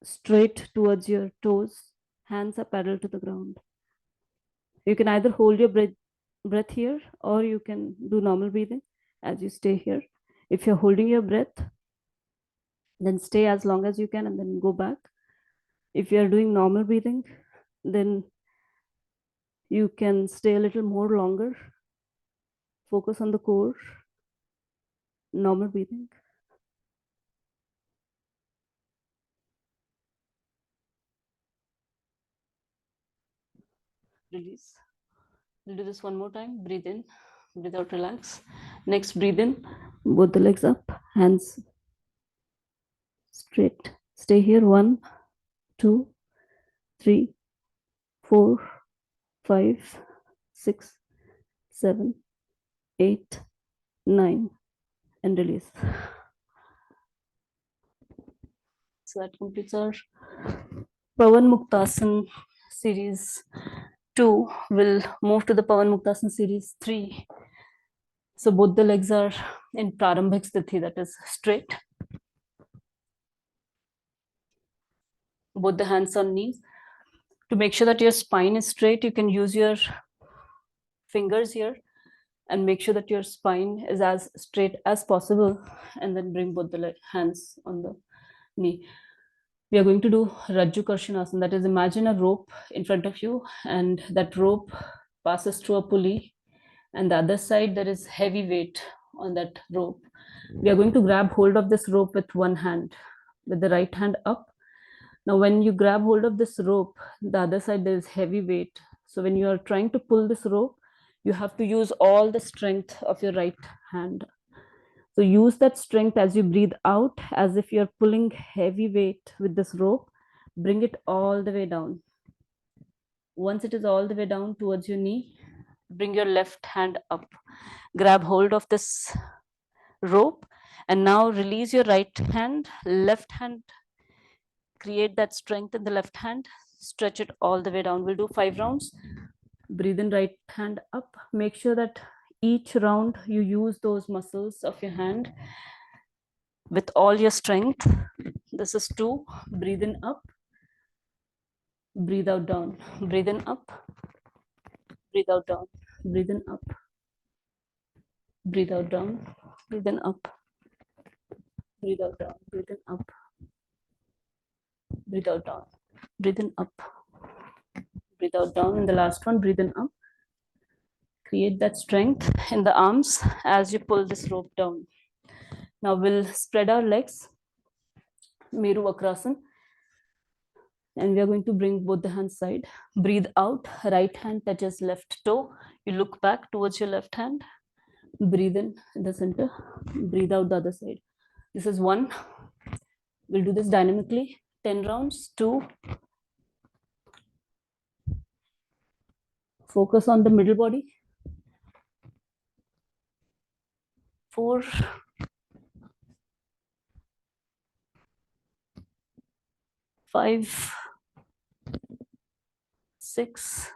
straight towards your toes. Hands are parallel to the ground. You can either hold your breath here, or you can do normal breathing as you stay here. If you're holding your breath, then stay as long as you can and then go back. If you're doing normal breathing, then you can stay a little more longer. Focus on the core. Normal breathing. Release. We'll do this one more time. Breathe in, breathe out, relax. Next, breathe in, both the legs up, hands straight. Stay here. 1, 2, 3, 4, 5, 6, 7, 8, 9, and release. So that completes our Pawanmuktasana series 2. We'll move to the Pawanmuktasana series 3. So both the legs are in Prarambhik Sthiti, that is straight. Both the hands on knees. To make sure that your spine is straight, you can use your fingers here and make sure that your spine is as straight as possible, and then bring both the hands on the knee. We are going to do Rajju Karshanasana, that is, imagine a rope in front of you, and that rope passes through a pulley, and the other side there is heavy weight on that rope. We are going to grab hold of this rope with one hand, with the right hand up. Now, when you grab hold of this rope, the other side there is heavy weight. So when you are trying to pull this rope, you have to use all the strength of your right hand. So use that strength as you breathe out, as if you're pulling heavy weight with this rope. Bring it all the way down. Once it is all the way down towards your knee, bring your left hand up. Grab hold of this rope, and now release your right hand. Left hand, create that strength in the left hand. Stretch it all the way down. We'll do 5 rounds. Breathe in, right hand up. Make sure that each round you use those muscles of your hand with all your strength. This is 2. Breathe in, up. Breathe out, down. Breathe in, up. Breathe out, down. Breathe in, up. Breathe out, down. Breathe in, up. Breathe out, down. Breathe in, up. Breathe out, down. Breathe in, up. Breathe out, down. And the last one, breathe in, up. Create that strength in the arms as you pull this rope down. Now we'll spread our legs, Meru Vakrasana, and we are going to bring both the hands side. Breathe out, right hand touches left toe. You look back towards your left hand. Breathe in the center. Breathe out the other side. This is 1. We'll do this dynamically. 10 rounds. 2. Focus on the middle body. 4. 5. 6.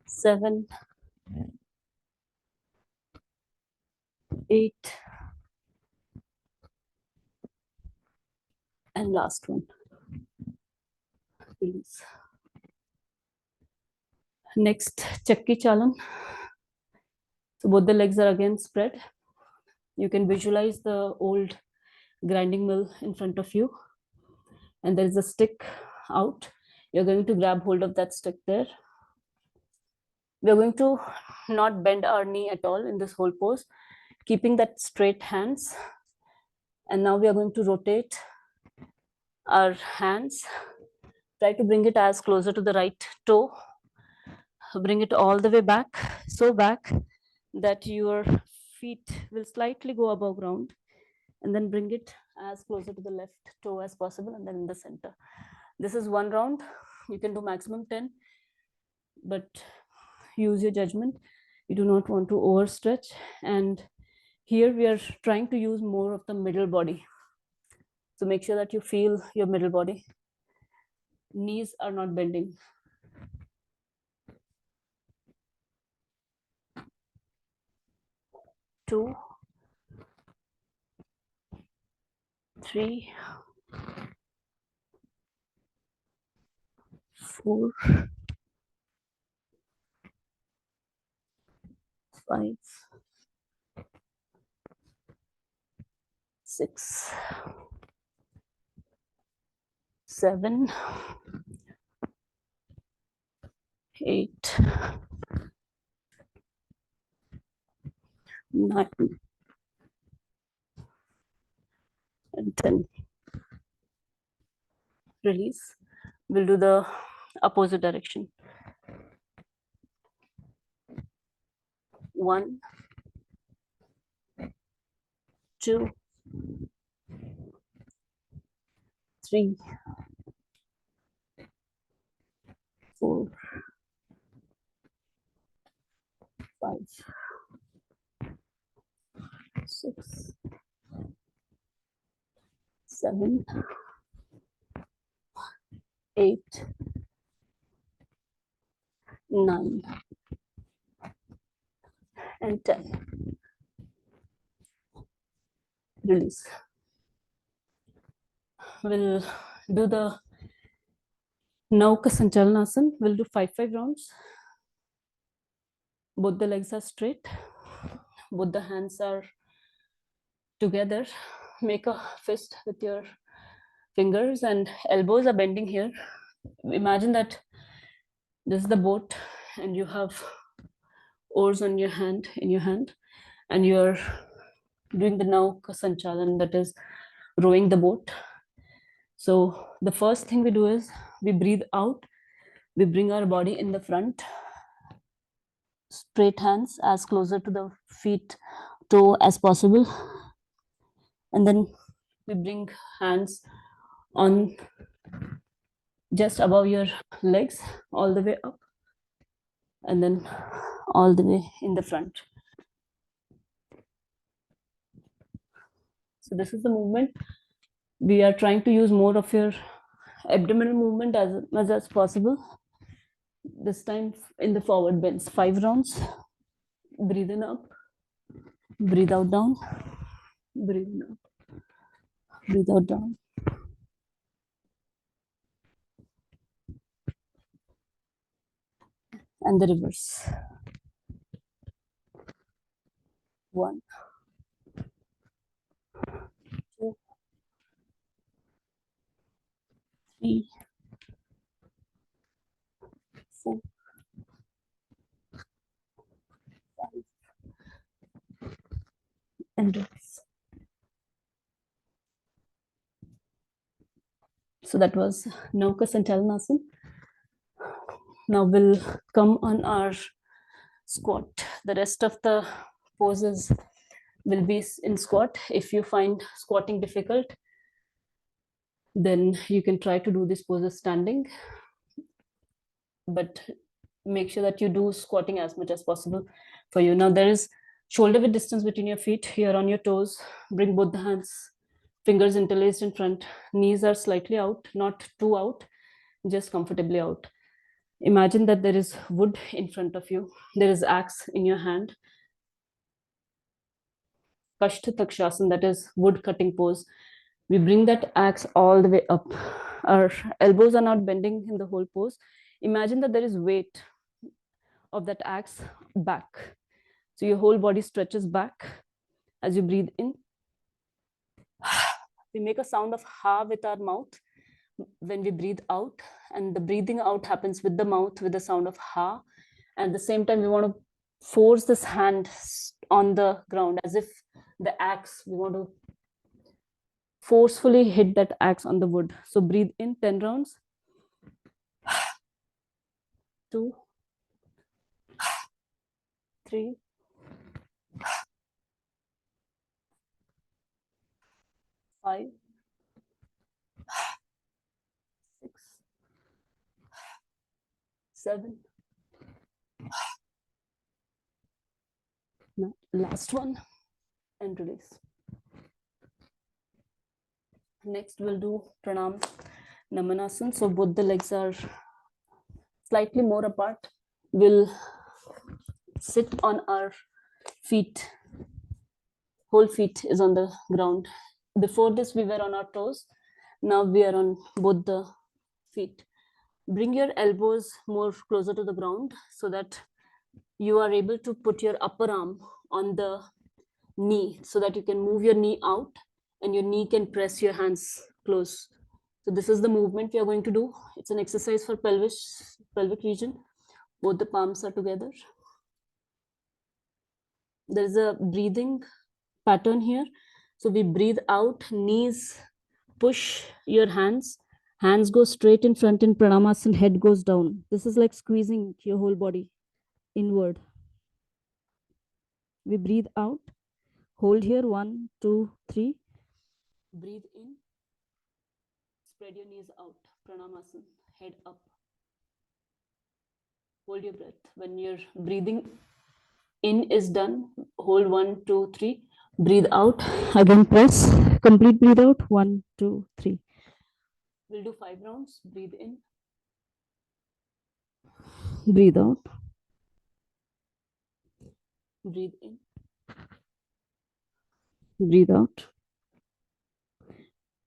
7. 8. And last one. Release. Next, Chakki Chalan. So both the legs are again spread. You can visualize the old grinding mill in front of you, and there is a stick out. You're going to grab hold of that stick there. We're going to not bend our knee at all in this whole pose, keeping that straight hands. And now we are going to rotate our hands. Try to bring it as closer to the right toe. Bring it all the way back, so back that your feet will slightly go above ground, and then bring it as closer to the left toe as possible, and then in the center. This is one round. You can do maximum 10, but use your judgment. You do not want to overstretch. And here we are trying to use more of the middle body. So make sure that you feel your middle body. Knees are not bending. 2, 3, 4, 5, 6, 7, 8, 9, and 10. Release. We'll do the opposite direction. 1, 2, 3, 4, 5, 6, 7, 8, 9, and 10. Release. We'll do the Nauka Sanchalanasana. We'll do 5 rounds. Both the legs are straight. Both the hands are together. Make a fist with your fingers, and elbows are bending here. Imagine that this is the boat, and you have oars on your hand, and you're doing the Nauka Sanchalan, that is rowing the boat. So the first thing we do is we breathe out. We bring our body in the front. Straight hands as closer to the feet toe as possible, and then we bring hands on just above your legs all the way up, and then all the way in the front. So this is the movement. We are trying to use more of your abdominal movement as much as possible. This time in the forward bends. 5 rounds. Breathe in up, breathe out down, breathe in up, breathe out down. And the reverse. 1, 2, 3, 4, 5, and reverse. So that was Nauka Sanchalanasana. Now we'll come on our squat. The rest of the poses will be in squat. If you find squatting difficult, then you can try to do this poses standing, but make sure that you do squatting as much as possible for you. Now there is shoulder width distance between your feet. Here on your toes, bring both the hands, fingers interlaced in front. Knees are slightly out, not too out, just comfortably out. Imagine that there is wood in front of you. There is axe in your hand. Kashta Takshasana, that is wood cutting pose. We bring that axe all the way up. Our elbows are not bending in the whole pose. Imagine that there is weight of that axe back. So your whole body stretches back as you breathe in. We make a sound of ha with our mouth when we breathe out, and the breathing out happens with the mouth with the sound of ha. And at the same time, we want to force this hand on the ground as if the axe, we want to forcefully hit that axe on the wood. So breathe in 10 rounds. 2, 3, 5, 6, 7. Now, last one, and release. Next, we'll do pranam namanasana. So both the legs are slightly more apart. We'll sit on our feet. Whole feet is on the ground. Before this, we were on our toes. Now we are on both the feet. Bring your elbows more closer to the ground so that you are able to put your upper arm on the knee so that you can move your knee out and your knee can press your hands close. So this is the movement we are going to do. It's an exercise for pelvic region. Both the palms are together. There is a breathing pattern here. So we breathe out, knees push your hands go straight in front in pranamasana, head goes down. This is like squeezing your whole body inward. We breathe out, hold here, 1, 2, 3. Breathe in, spread your knees out, pranamasana, head up. Hold your breath. When your breathing in is done, hold 1, 2, 3. Breathe out, again press, complete breathe out, 1, 2, 3. We'll do 5 rounds. Breathe in, breathe out, breathe in, breathe out,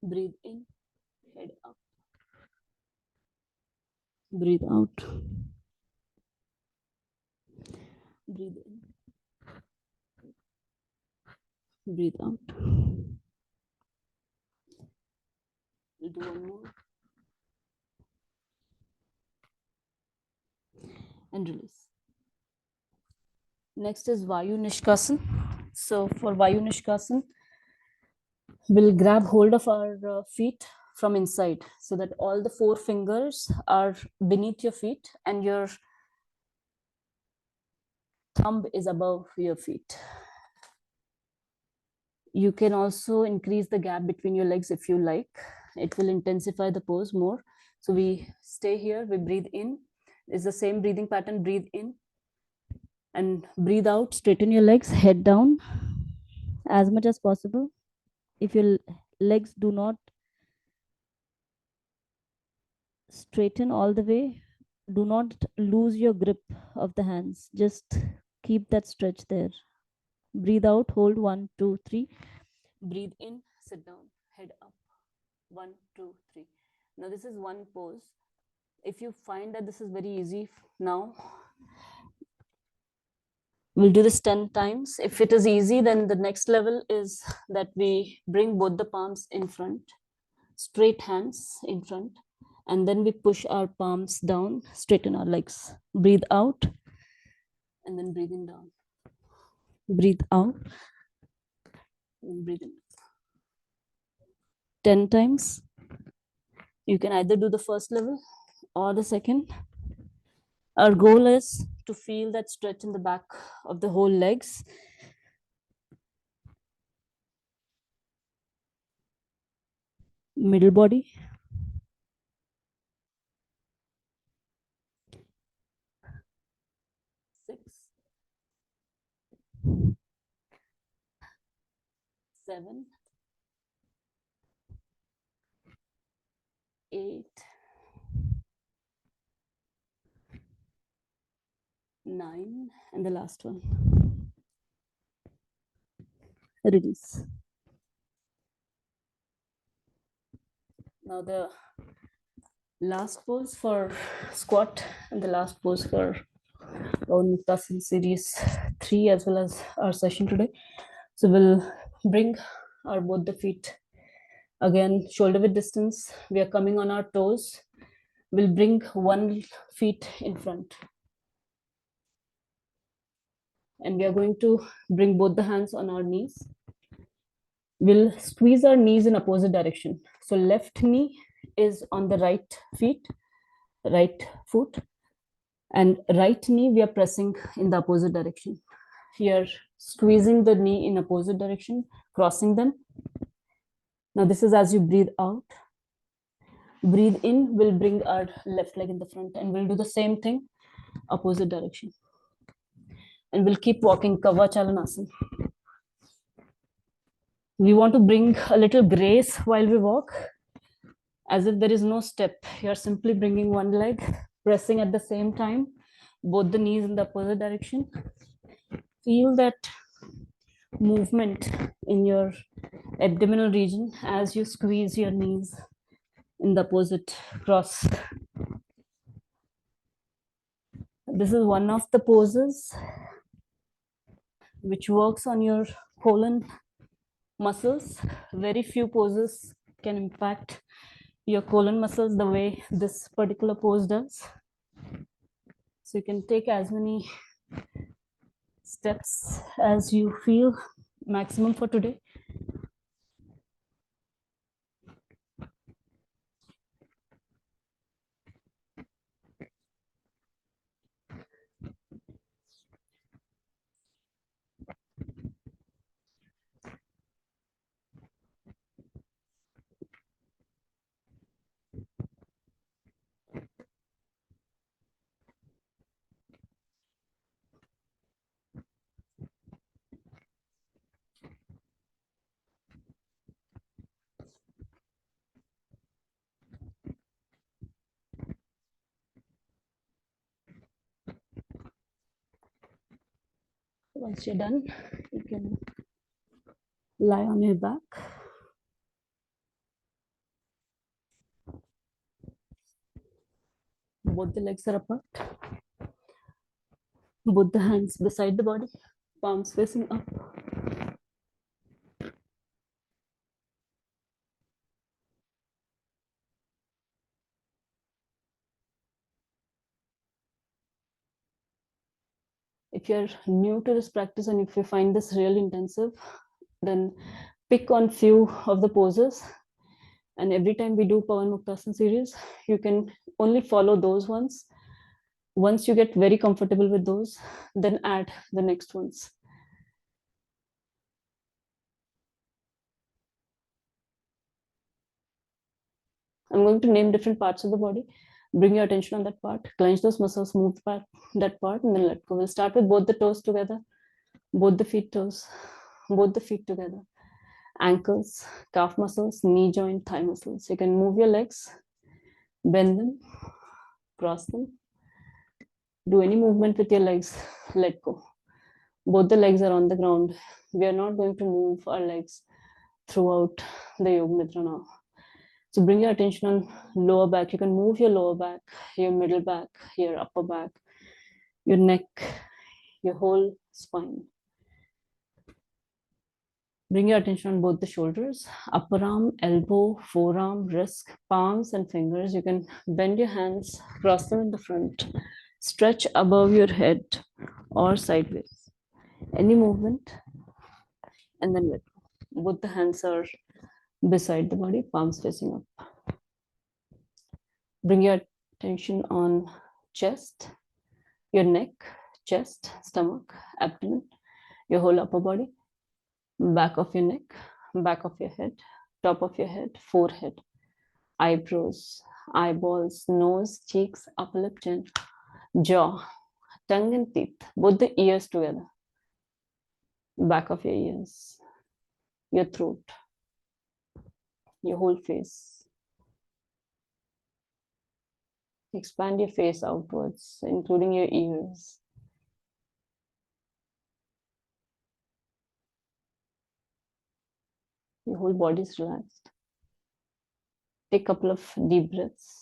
breathe in, head up, breathe out, breathe in, breathe out. We'll do one more and release. Next is Vayu Nishkasan. So for Vayu Nishkasan, we'll grab hold of our feet from inside so that all the 4 fingers are beneath your feet and your thumb is above your feet. You can also increase the gap between your legs if you like. It will intensify the pose more. So we stay here, we breathe in. It's the same breathing pattern, breathe in and breathe out, straighten your legs, head down as much as possible. If your legs do not straighten all the way, do not lose your grip of the hands. Just keep that stretch there. Breathe out, hold 1, 2, 3. Breathe in, sit down, head up. 1, 2, 3. Now this is one pose. If you find that this is very easy now, we'll do this 10 times. If it is easy, then the next level is that we bring both the palms in front, straight hands in front, and then we push our palms down, straighten our legs. Breathe out, and then breathing down. Breathe out, and breathe in. 10 times. You can either do the first level or the second. Our goal is to feel that stretch in the back of the whole legs. Middle body. Six, 7, 8, 9, and the last one. Release. Now the last pose for squat and the last pose for Pawanmuktasana series 3 as well as our session today. So we'll bring our both the feet again shoulder width distance. We are coming on our toes. We'll bring one feet in front. And we are going to bring both the hands on our knees. We'll squeeze our knees in opposite direction. So left knee is on the right foot, and right knee we are pressing in the opposite direction. Here, squeezing the knee in opposite direction, crossing them, Now, this is as you breathe out. Breathe in, we'll bring our left leg in the front, and we'll do the same thing, opposite direction. And we'll keep walking, Kavachalanasana. We want to bring a little grace while we walk, as if there is no step. You're simply bringing one leg, pressing at the same time, both the knees in the opposite direction. Feel that movement in your abdominal region as you squeeze your knees in the opposite cross. This is one of the poses which works on your colon muscles. Very few poses can impact your colon muscles the way this particular pose does. So you can take as many steps as you feel maximum for today. Once you're done, you can lie on your back. Both the legs are apart. Both the hands beside the body, palms facing up. If you're new to this practice and if you find this really intensive, then pick on few of the poses. And every time we do Pawanmuktasana series, you can only follow those ones. Once you get very comfortable with those, then add the next ones. I'm going to name different parts of the body. Bring your attention on that part. Clench those muscles, move that part, and then let go. We'll start with both the toes together, both the feet toes, both the feet together. Ankles, calf muscles, knee joint, thigh muscles. You can move your legs, bend them, cross them. Do any movement with your legs, let go. Both the legs are on the ground. We are not going to move our legs throughout the Yoga Nidra now. So bring your attention on lower back. You can move your lower back, your middle back, your upper back, your neck, your whole spine. Bring your attention on both the shoulders, upper arm, elbow, forearm, wrist, palms, and fingers. You can bend your hands, cross them in the front, stretch above your head or sideways. Any movement, and then let go. Both the hands are beside the body, palms facing up. Bring your attention on chest, your neck, chest, stomach, abdomen, your whole upper body, back of your neck, back of your head, top of your head, forehead, eyebrows, eyeballs, nose, cheeks, upper lip, chin, jaw, tongue and teeth, both the ears together, back of your ears, your throat, your whole face. Expand your face outwards, including your ears. Your whole body is relaxed. Take a couple of deep breaths.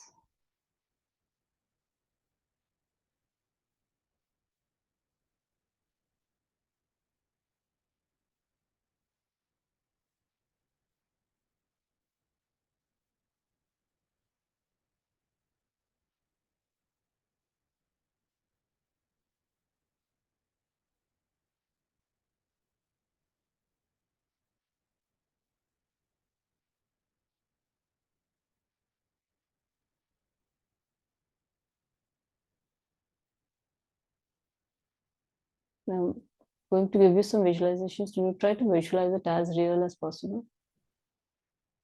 Now, I'm going to give you some visualizations. Do you try to visualize it as real as possible?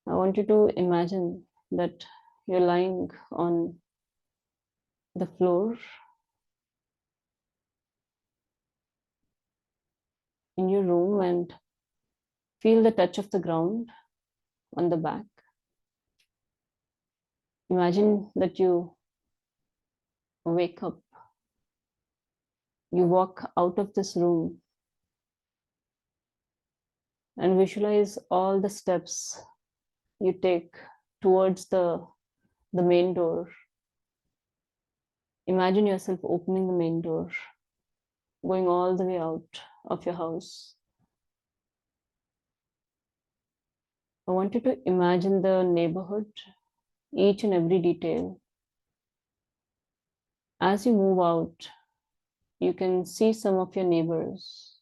I want you to imagine that you're lying on the floor in your room and feel the touch of the ground on the back. Imagine that you wake up, you walk out of this room and visualize all the steps you take towards the main door. Imagine yourself opening the main door, going all the way out of your house. I want you to imagine the neighborhood, each and every detail. As you move out, you can see some of your neighbors.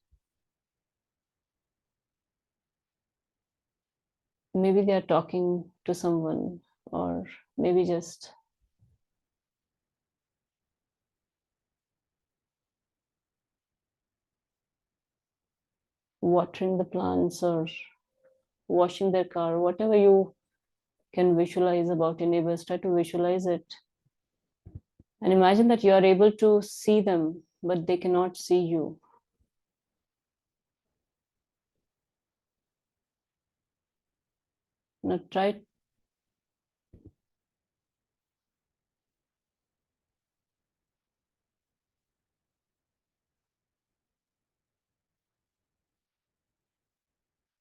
Maybe they are talking to someone, or maybe just watering the plants or washing their car, whatever you can visualize about your neighbors, try to visualize it. And imagine that you are able to see them, but they cannot see you. Now try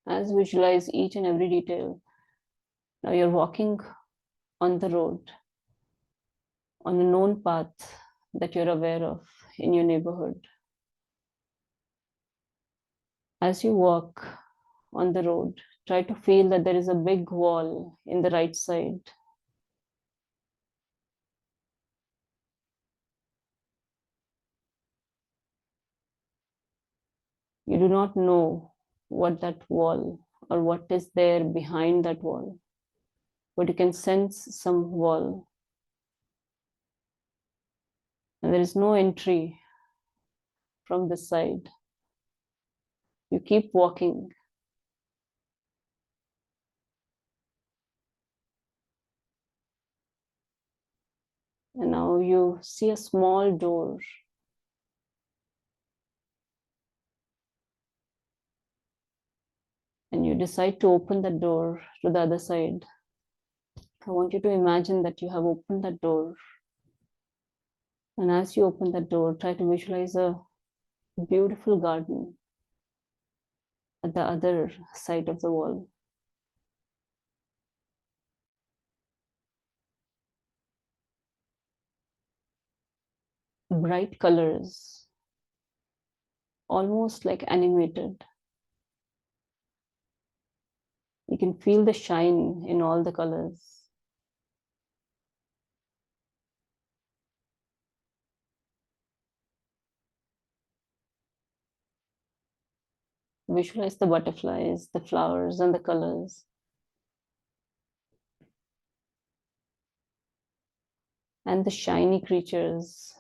as visualize each and every detail. Now you're walking on the road, on a known path that you're aware of in your neighborhood. As you walk on the road, try to feel that there is a big wall in the right side. You do not know what that wall or what is there behind that wall, but you can sense some wall. And there is no entry from this side. You keep walking. And now you see a small door. And you decide to open the door to the other side. I want you to imagine that you have opened that door. And as you open that door, try to visualize a beautiful garden at the other side of the wall. Bright colors, almost like animated. You can feel the shine in all the colors. Visualize the butterflies, the flowers, and the colors. And the shiny creatures.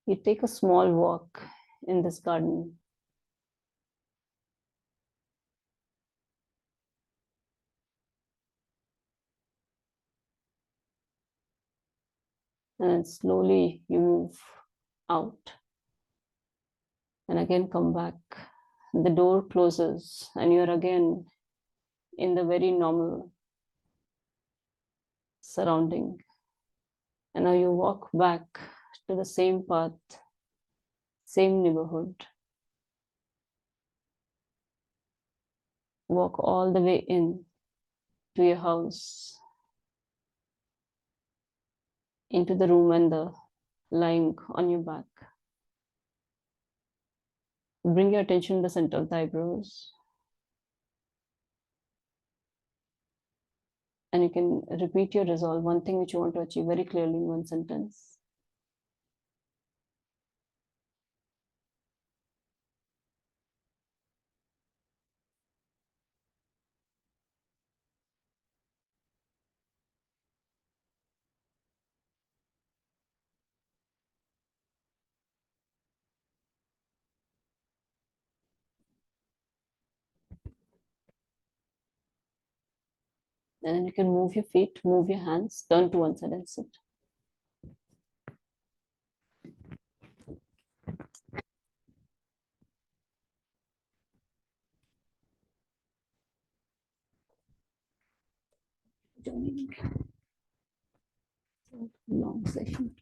You take a small walk in this garden. And then slowly you move out. And again come back. The door closes and you're again in the very normal surrounding. And now you walk back to the same path, same neighborhood. Walk all the way in to your house, into the room and the lying on your back. Bring your attention to the center of the eyebrows. And you can repeat your resolve, one thing which you want to achieve very clearly in one sentence. And then you can move your feet, move your hands, turn to one side and sit. Long session.